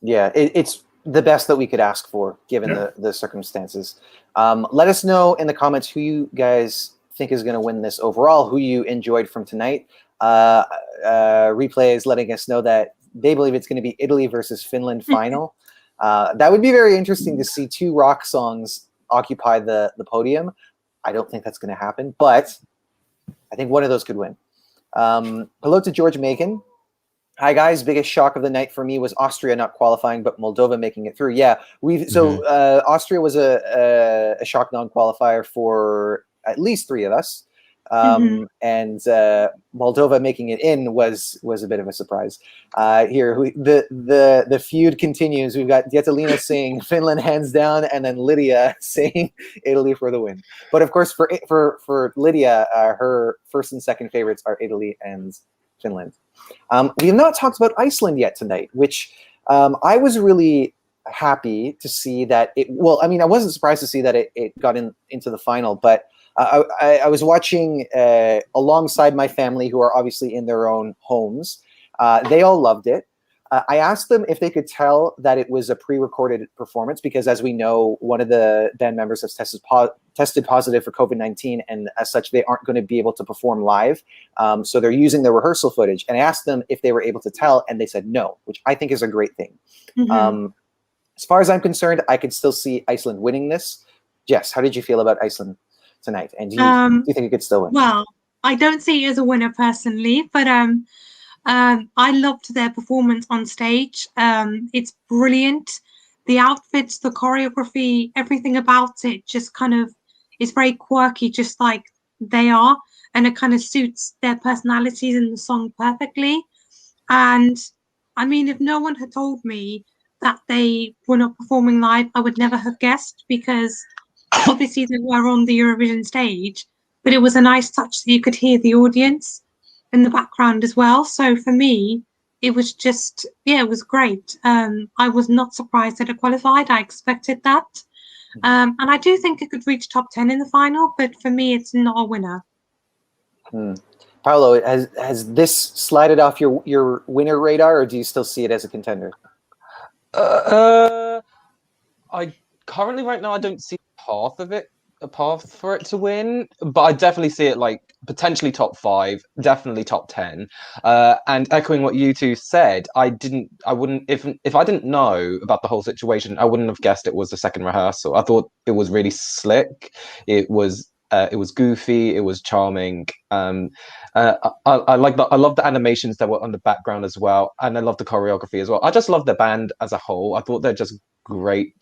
Yeah, it's the best that we could ask for given the circumstances. Let us know in the comments who you guys think is going to win this overall, who you enjoyed from tonight. Replay is letting us know that they believe it's going to be Italy versus Finland final. That would be very interesting to see two rock songs occupy the podium. I don't think that's going to happen, but I think one of those could win. Hello to George Macon. Hi guys, biggest shock of the night for me was Austria not qualifying, but Moldova making it through. Yeah, Austria was a shock non-qualifier for at least three of us, and Moldova making it in was a bit of a surprise. Here, the feud continues. We've got Dietalina saying Finland hands down, and then Lydia saying Italy for the win. But of course, for Lydia, her first and second favorites are Italy and Finland. We have not talked about Iceland yet tonight, which I was really happy to see that it. Well, I mean, I wasn't surprised to see that it got into the final, but I was watching alongside my family, who are obviously in their own homes. They all loved it. I asked them if they could tell that it was a pre-recorded performance because, as we know, one of the band members has tested positive for COVID-19, and as such, they aren't going to be able to perform live. So they're using the rehearsal footage. And I asked them if they were able to tell, and they said no, which I think is a great thing. As far as I'm concerned, I could still see Iceland winning this. Jess, how did you feel about Iceland tonight? And do you think it could still win? Well, I don't see it as a winner personally, but I loved their performance on stage. It's brilliant. The outfits, the choreography, everything about it just kind of is very quirky, just like they are, and it kind of suits their personalities in the song perfectly. And I mean, if no one had told me that they were not performing live, I would never have guessed, because obviously they were on the Eurovision stage, but it was a nice touch that you could hear the audience in the background as well. So for me, it was just, it was great. I was not surprised that it qualified. I expected that. And I do think it could reach top 10 in the final, but for me, it's not a winner. Paolo, has this slided off your winner radar, or do you still see it as a contender? I currently, right now, I don't see a path for it to win, but I definitely see it like potentially top 5, definitely top 10. And echoing what you two said, I wouldn't, if I didn't know about the whole situation, I wouldn't have guessed it was the second rehearsal. I thought it was really slick. It was It was goofy. It was charming. I like I love the animations that were on the background as well, and I love the choreography as well. I just love the band as a whole. I thought they're just great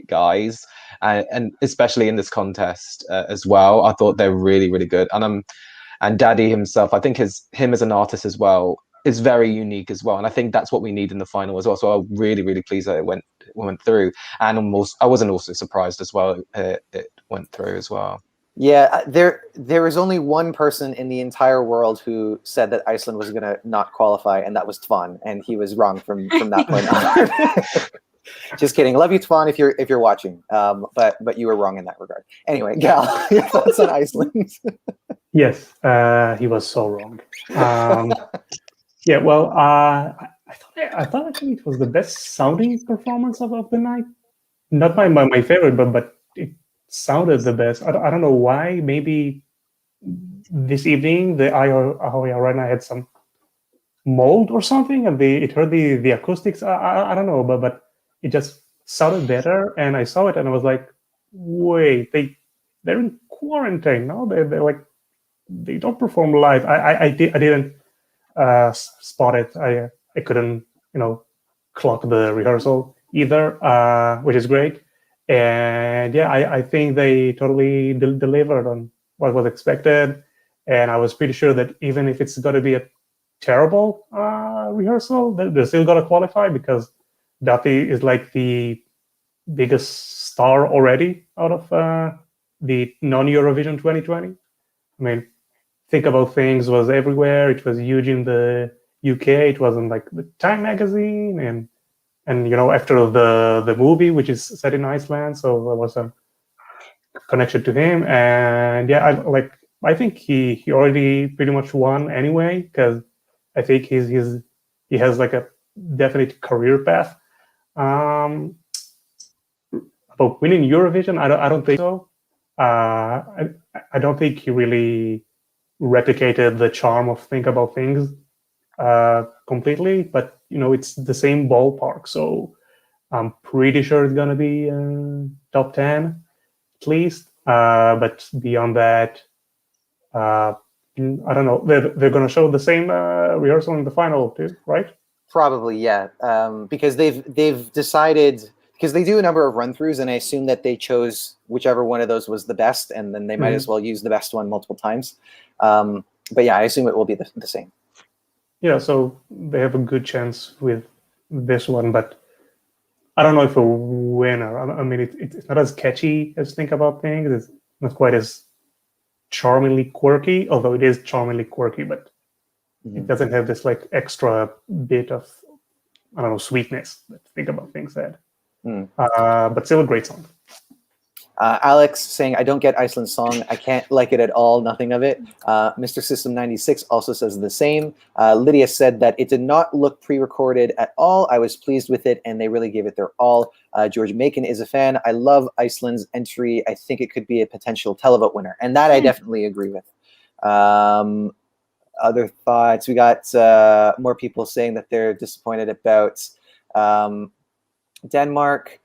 guys, and especially in this contest as well. I thought they're really good. And Daddy himself, I think him as an artist as well is very unique as well, and I think that's what we need in the final as well. So I'm really pleased that it went through, and I wasn't also surprised as well. It went through as well. Yeah, there was only one person in the entire world who said that Iceland was going to not qualify, and that was Tvan, and he was wrong from that point on. Just kidding. Love you, Tvan, if you're watching. But you were wrong in that regard. Anyway, Gal, your thoughts on Iceland? Yes, he was so wrong. Yeah, well, I thought actually it was the best sounding performance of the night. Not my favorite, but it sounded the best. I don't know why. Maybe this evening the Ahoy Arena had some mold or something, and it heard the acoustics. I don't know, but it just sounded better. And I saw it, and I was like, wait, they're in quarantine now. They're like, they don't perform live. I didn't spot it. I couldn't clock the rehearsal either, which is great. And yeah, I think they totally delivered on what was expected. And I was pretty sure that even if it's going to be a terrible rehearsal, they're still going to qualify, because Dati is like the biggest star already out of the non-Eurovision 2020. I mean, Think About Things was everywhere. It was huge in the UK. It was in like the Time magazine, and after the movie, which is set in Iceland, so there was a connection to him. And yeah, I think he already pretty much won anyway, because I think he has like a definite career path. About winning Eurovision, I don't think so. I don't think he really replicated the charm of Think About Things completely, but it's the same ballpark, so I'm pretty sure it's gonna be top 10 at least. But beyond that, I don't know. They're gonna show the same rehearsal in the final too, right? Probably, yeah. Because they've decided, because they do a number of run-throughs, and I assume that they chose whichever one of those was the best, and then they might as well use the best one multiple times. But yeah, I assume it will be the same. Yeah, so they have a good chance with this one, but I don't know if a winner. I mean, it's not as catchy as Think About Things. It's not quite as charmingly quirky, although it is charmingly quirky, but it doesn't have this like extra bit of, I don't know, sweetness that Think About Things had. But still a great song. Alex saying, I don't get Iceland's song. I can't like it at all. Nothing of it. Mr. System 96 also says the same. Lydia said that it did not look pre-recorded at all. I was pleased with it, and they really gave it their all. George Macon is a fan. I love Iceland's entry. I think it could be a potential televote winner, and that I definitely agree with. Other thoughts? We got more people saying that they're disappointed about Denmark.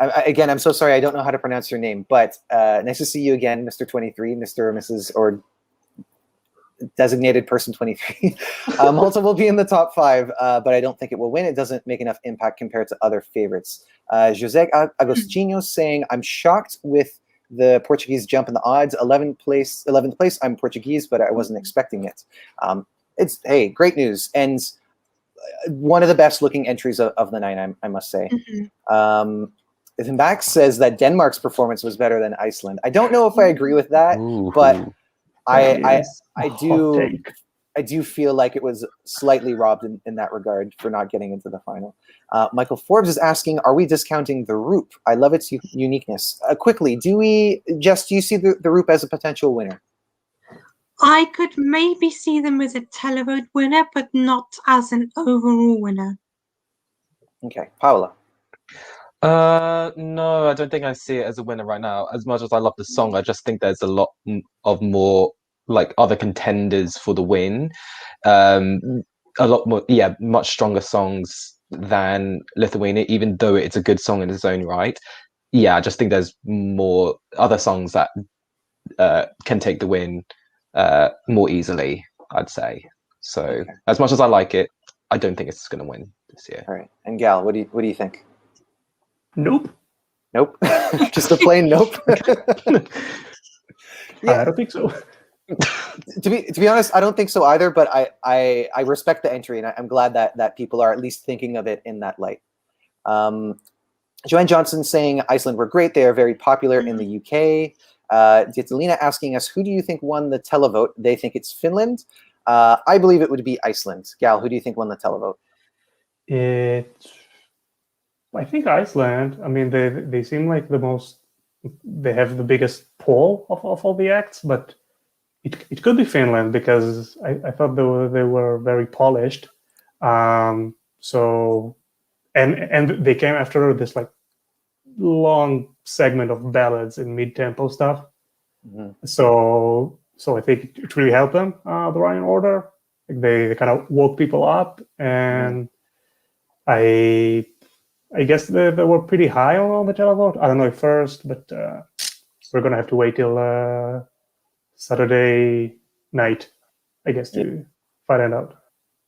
Again, I'm so sorry. I don't know how to pronounce your name, but nice to see you again, Mr. 23, Mr. or Mrs. or designated person 23. Malta will be in the top 5, but I don't think it will win. It doesn't make enough impact compared to other favorites. Jose Agostinho saying, I'm shocked with the Portuguese jump in the odds. 11th place. I'm Portuguese, but I wasn't expecting it. It's, hey, great news. And one of the best looking entries of the night, I must say. Max says that Denmark's performance was better than Iceland. I don't know if I agree with that, but I do feel like it was slightly robbed in that regard for not getting into the final. Michael Forbes is asking, are we discounting the Roop? I love its uniqueness. Quickly, do you see the Roop as a potential winner? I could maybe see them as a televote winner, but not as an overall winner. Okay, Paola. No, I don't think I see it as a winner right now. As much as I love the song, I just think there's a lot of more like other contenders for the win. A lot more, much stronger songs than Lithuania, even though it's a good song in its own right. yeah, I just think there's more other songs that can take the win more easily, I'd say. So Okay. as much as I like it, I don't think it's going to win this year. All right. And Gal, what do you think? Nope. Nope. Just a plain nope. I don't think so. To be honest, I don't think so either. But I respect the entry, and I'm glad that people are at least thinking of it in that light. Joanne Johnson saying Iceland were great. They are very popular in the UK. Dietalina asking us, who do you think won the televote? They think it's Finland. I believe it would be Iceland. Gal, who do you think won the televote? I think Iceland. I mean, they seem like the most. They have the biggest poll of all the acts, but it could be Finland because I thought they were very polished. So and they came after this like long segment of ballads and mid-tempo stuff. Mm-hmm. So I think it really helped them, the Ryan order. Like they kind of woke people up, and I guess they were pretty high on the televote. I don't know if first, but we're gonna have to wait till Saturday night, I guess, to find out.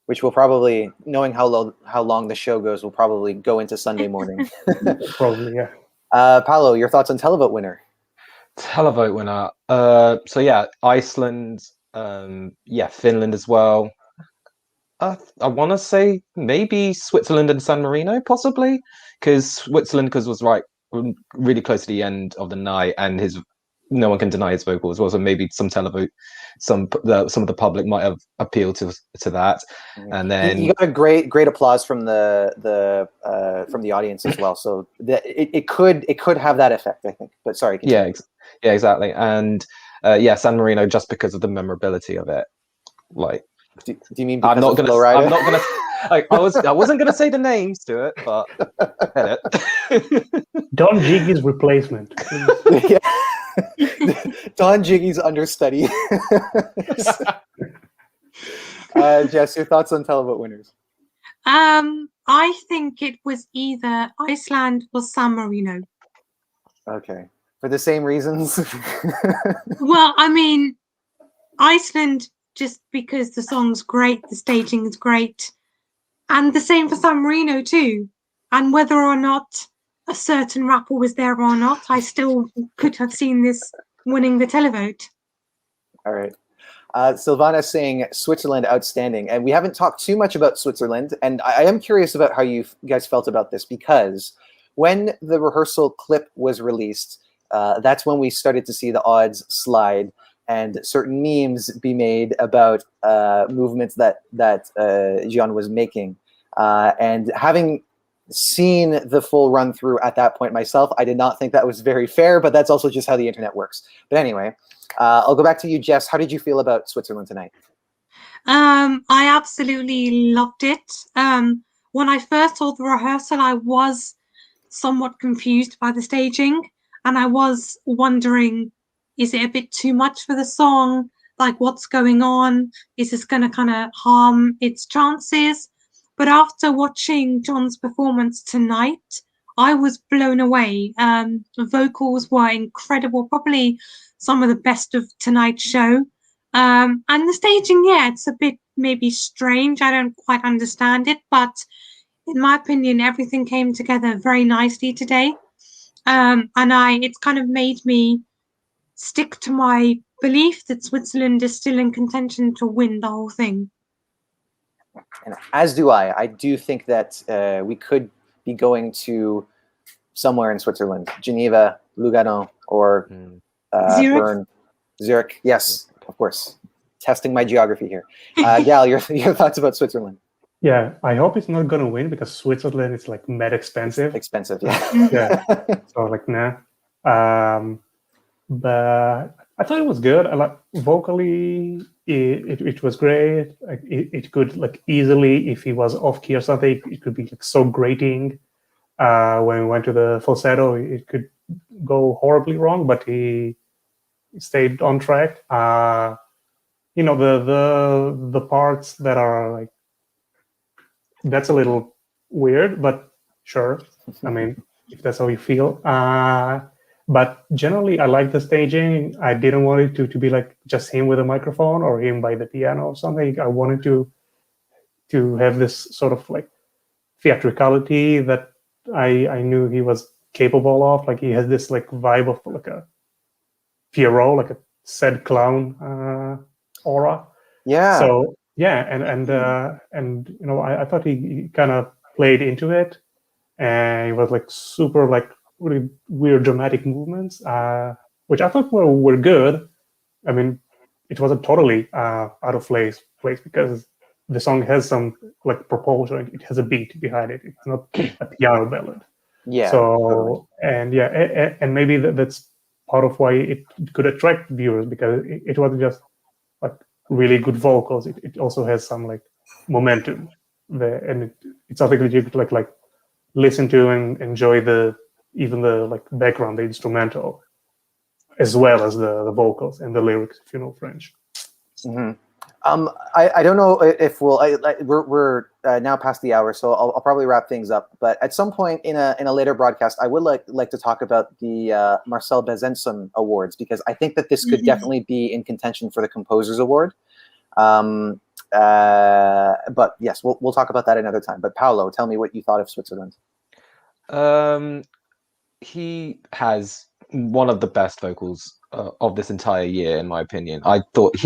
Which will probably, knowing how long the show goes, will probably go into Sunday morning. Probably, yeah. Paolo, your thoughts on televote winner? Televote winner. So yeah, Iceland. Yeah, Finland as well. I want to say maybe Switzerland and San Marino, possibly, because Switzerland was really close to the end of the night, and no one can deny his vocals as well. So maybe some televote, some of the public might have appealed to that, and then you got a great applause from the audience as well. So it could have that effect, I think. But sorry, continue. Yeah, exactly, and San Marino just because of the memorability of it, like. Do you mean because I'm not gonna. Like, I wasn't gonna say the names to it, but edit. Don Jiggy's replacement. Yeah. Don Jiggy's understudy. Jess, your thoughts on televote winners? I think it was either Iceland or San Marino. Okay, for the same reasons. Well, I mean, Iceland. Just because the song's great, the staging is great, and the same for San Marino too. And whether or not a certain rapper was there or not, I still could have seen this winning the televote. All right. Silvana saying Switzerland outstanding, and we haven't talked too much about Switzerland, and I am curious about how you guys felt about this, because when the rehearsal clip was released, that's when we started to see the odds slide and certain memes be made about movements that Gian was making. And having seen the full run through at that point myself, I did not think that was very fair, but that's also just how the internet works. But anyway, I'll go back to you, Jess. How did you feel about Switzerland tonight? I absolutely loved it. When I first saw the rehearsal, I was somewhat confused by the staging, and I was wondering, is it a bit too much for the song? Like, what's going on? Is this going to kind of harm its chances? But after watching John's performance tonight, I was blown away. The vocals were incredible, probably some of the best of tonight's show. And the staging, yeah, it's a bit maybe strange. I don't quite understand it, but in my opinion, everything came together very nicely today. And it's kind of made me stick to my belief that Switzerland is still in contention to win the whole thing. And as do I. I do think that we could be going to somewhere in Switzerland, Geneva, Lugano, or Zurich. Bern, Zurich. Yes, of course. Testing my geography here. Gal, your thoughts about Switzerland? Yeah, I hope it's not gonna win because Switzerland is like mad expensive. Expensive, yeah. Yeah. So like nah. But I thought it was good. I like vocally, it was great. Like it could like easily, if he was off key or something, it could be like so grating. When we went to the falsetto, it could go horribly wrong, but he stayed on track. You know, the parts that are like, that's a little weird, but sure. I mean, if that's how you feel. But generally, I like the staging. I didn't want it to be like just him with a microphone or him by the piano or something. I wanted to have this sort of like theatricality that I knew he was capable of. Like he has this like vibe of like a Pierrot, like a sad clown aura. Yeah. So yeah, and you know, I thought he kind of played into it, and he was like super like really weird dramatic movements, which I thought were good. I mean, it wasn't totally out of place because the song has some like propulsion. It has a beat behind it. It's not a piano ballad. Yeah. So totally. and yeah, and maybe that's part of why it could attract viewers, because it wasn't just like really good vocals. It also has some like momentum there, and it's something that you could like listen to and enjoy even the like background, the instrumental, as well as the vocals and the lyrics, if you know French. Mm-hmm. I don't know if we're now past the hour, so I'll probably wrap things up. But at some point in a later broadcast, I would like to talk about the Marcel Bezençon Awards, because I think that this could definitely be in contention for the Composers Award. But yes, we'll talk about that another time. But Paolo, tell me what you thought of Switzerland. He has one of the best vocals of this entire year, in my opinion. I thought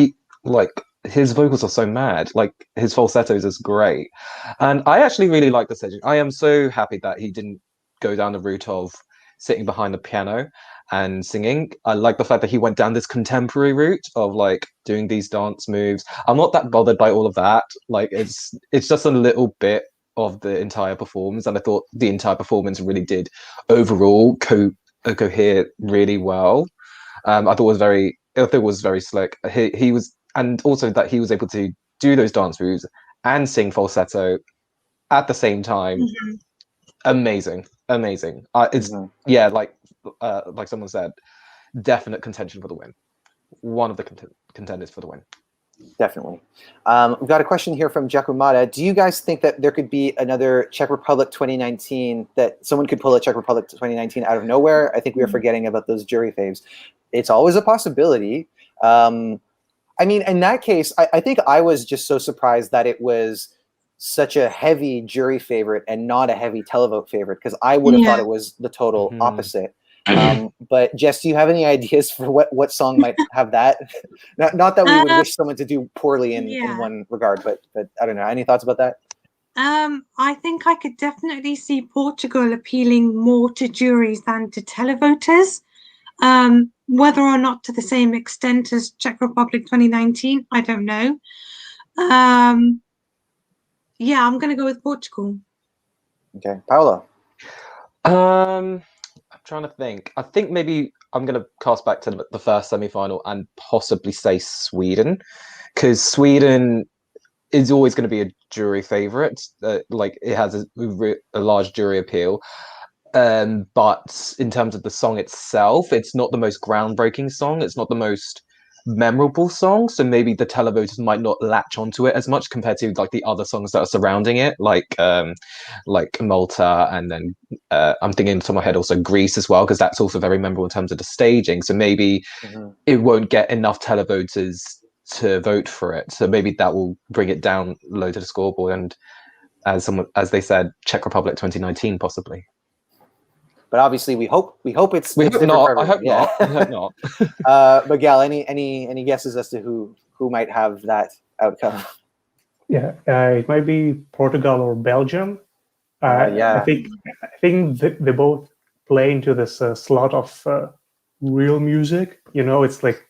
his vocals are so mad. Like his falsettos is great, and I actually really like the staging. I am so happy that he didn't go down the route of sitting behind the piano and singing. I like the fact that he went down this contemporary route of like doing these dance moves. I'm not that bothered by all of that. Like it's just a little bit of the entire performance, and I thought the entire performance really did overall cohere really well. I thought it was very slick. He was, and also that he was able to do those dance moves and sing falsetto at the same time. Amazing. It's yeah, like someone said, definite contention for the win. One of the contenders for the win. Definitely. We've got a question here from Giacomata. Do you guys think that there could be another Czech Republic 2019, that someone could pull a Czech Republic 2019 out of nowhere? I think we are forgetting about those jury faves. It's always a possibility. I mean, in that case, I think I was just so surprised that it was such a heavy jury favorite and not a heavy televote favorite, because I would have thought it was the total opposite. But Jess, do you have any ideas for what song might have that? Not that we would wish someone to do poorly in one regard, but I don't know. Any thoughts about that? I think I could definitely see Portugal appealing more to juries than to televoters. Whether or not to the same extent as Czech Republic 2019, I don't know. Yeah, I'm going to go with Portugal. Okay, Paolo. I'm trying to think. I think maybe I'm going to cast back to the first semi-final and possibly say Sweden, because Sweden is always going to be a jury favorite. Like it has a large jury appeal. But in terms of the song itself, it's not the most groundbreaking song. It's not the most memorable song. So maybe the televoters might not latch onto it as much compared to like the other songs that are surrounding it, like Malta, and then I'm thinking to my head also Greece as well, because that's also very memorable in terms of the staging. So maybe it won't get enough televoters to vote for it. So maybe that will bring it down low to the scoreboard. And as they said, Czech Republic 2019 possibly. But obviously, we hope it's. We it's hope not. I hope not. I hope not. But Gal, any guesses as to who might have that outcome? Yeah, it might be Portugal or Belgium. I think they both play into this slot of real music. You know, it's like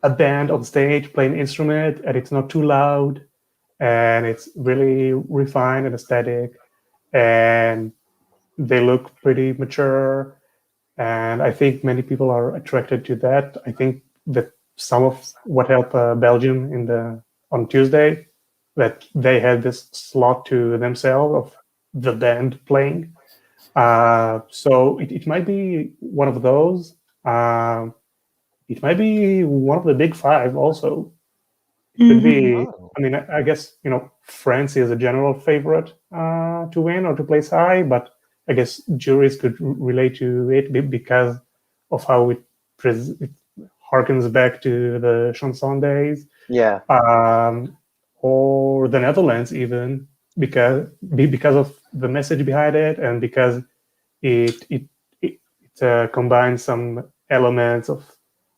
a band on stage playing an instrument, and it's not too loud, and it's really refined and aesthetic, and they look pretty mature, and I think many people are attracted to that. I think that some of what helped Belgium on Tuesday, that they had this slot to themselves of the band playing. So it might be one of those. It might be one of the big five also. It could be. I mean, I guess France is a general favorite to win or to place high, but I guess juries could relate to it because of how it harkens back to the chanson days. Yeah. Or the Netherlands even, because of the message behind it, and because it combines some elements of,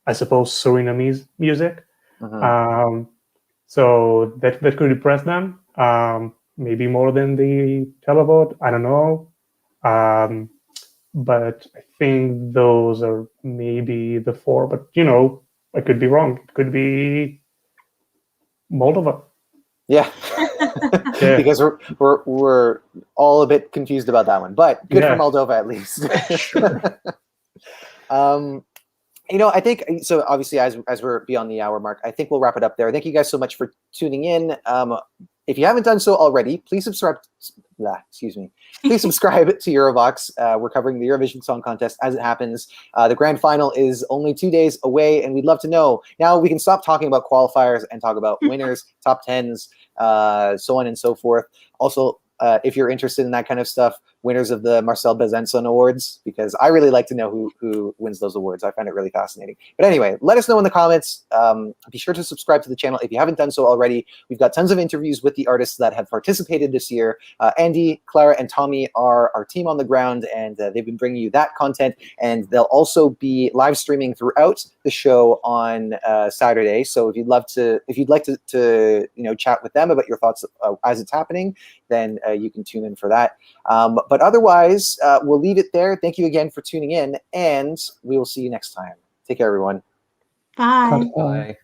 I suppose, Surinamese music. So that could impress them. Maybe more than the Televote. I don't know. But I think those are maybe the four. But I could be wrong. It could be Moldova. Yeah. Because we're all a bit confused about that one, but good for Moldova at least. Sure. I think so. Obviously, as we're beyond the hour mark, I think we'll wrap it up there. Thank you guys so much for tuning in. If you haven't done so already, please subscribe. Please subscribe to Eurovoxx. We're covering the Eurovision Song Contest as it happens. The grand final is only 2 days away, and we'd love to know. Now we can stop talking about qualifiers and talk about winners, top tens, so on and so forth. Also, if you're interested in that kind of stuff, winners of the Marcel Bezençon Awards, because I really like to know who wins those awards. I find it really fascinating. But anyway, let us know in the comments. Be sure to subscribe to the channel if you haven't done so already. We've got tons of interviews with the artists that have participated this year. Andy, Clara, and Tommy are our team on the ground, and they've been bringing you that content. And they'll also be live streaming throughout the show on Saturday. So if you'd like to chat with them about your thoughts as it's happening, then you can tune in for that. But otherwise, we'll leave it there. Thank you again for tuning in, and we will see you next time. Take care, everyone. Bye. Bye.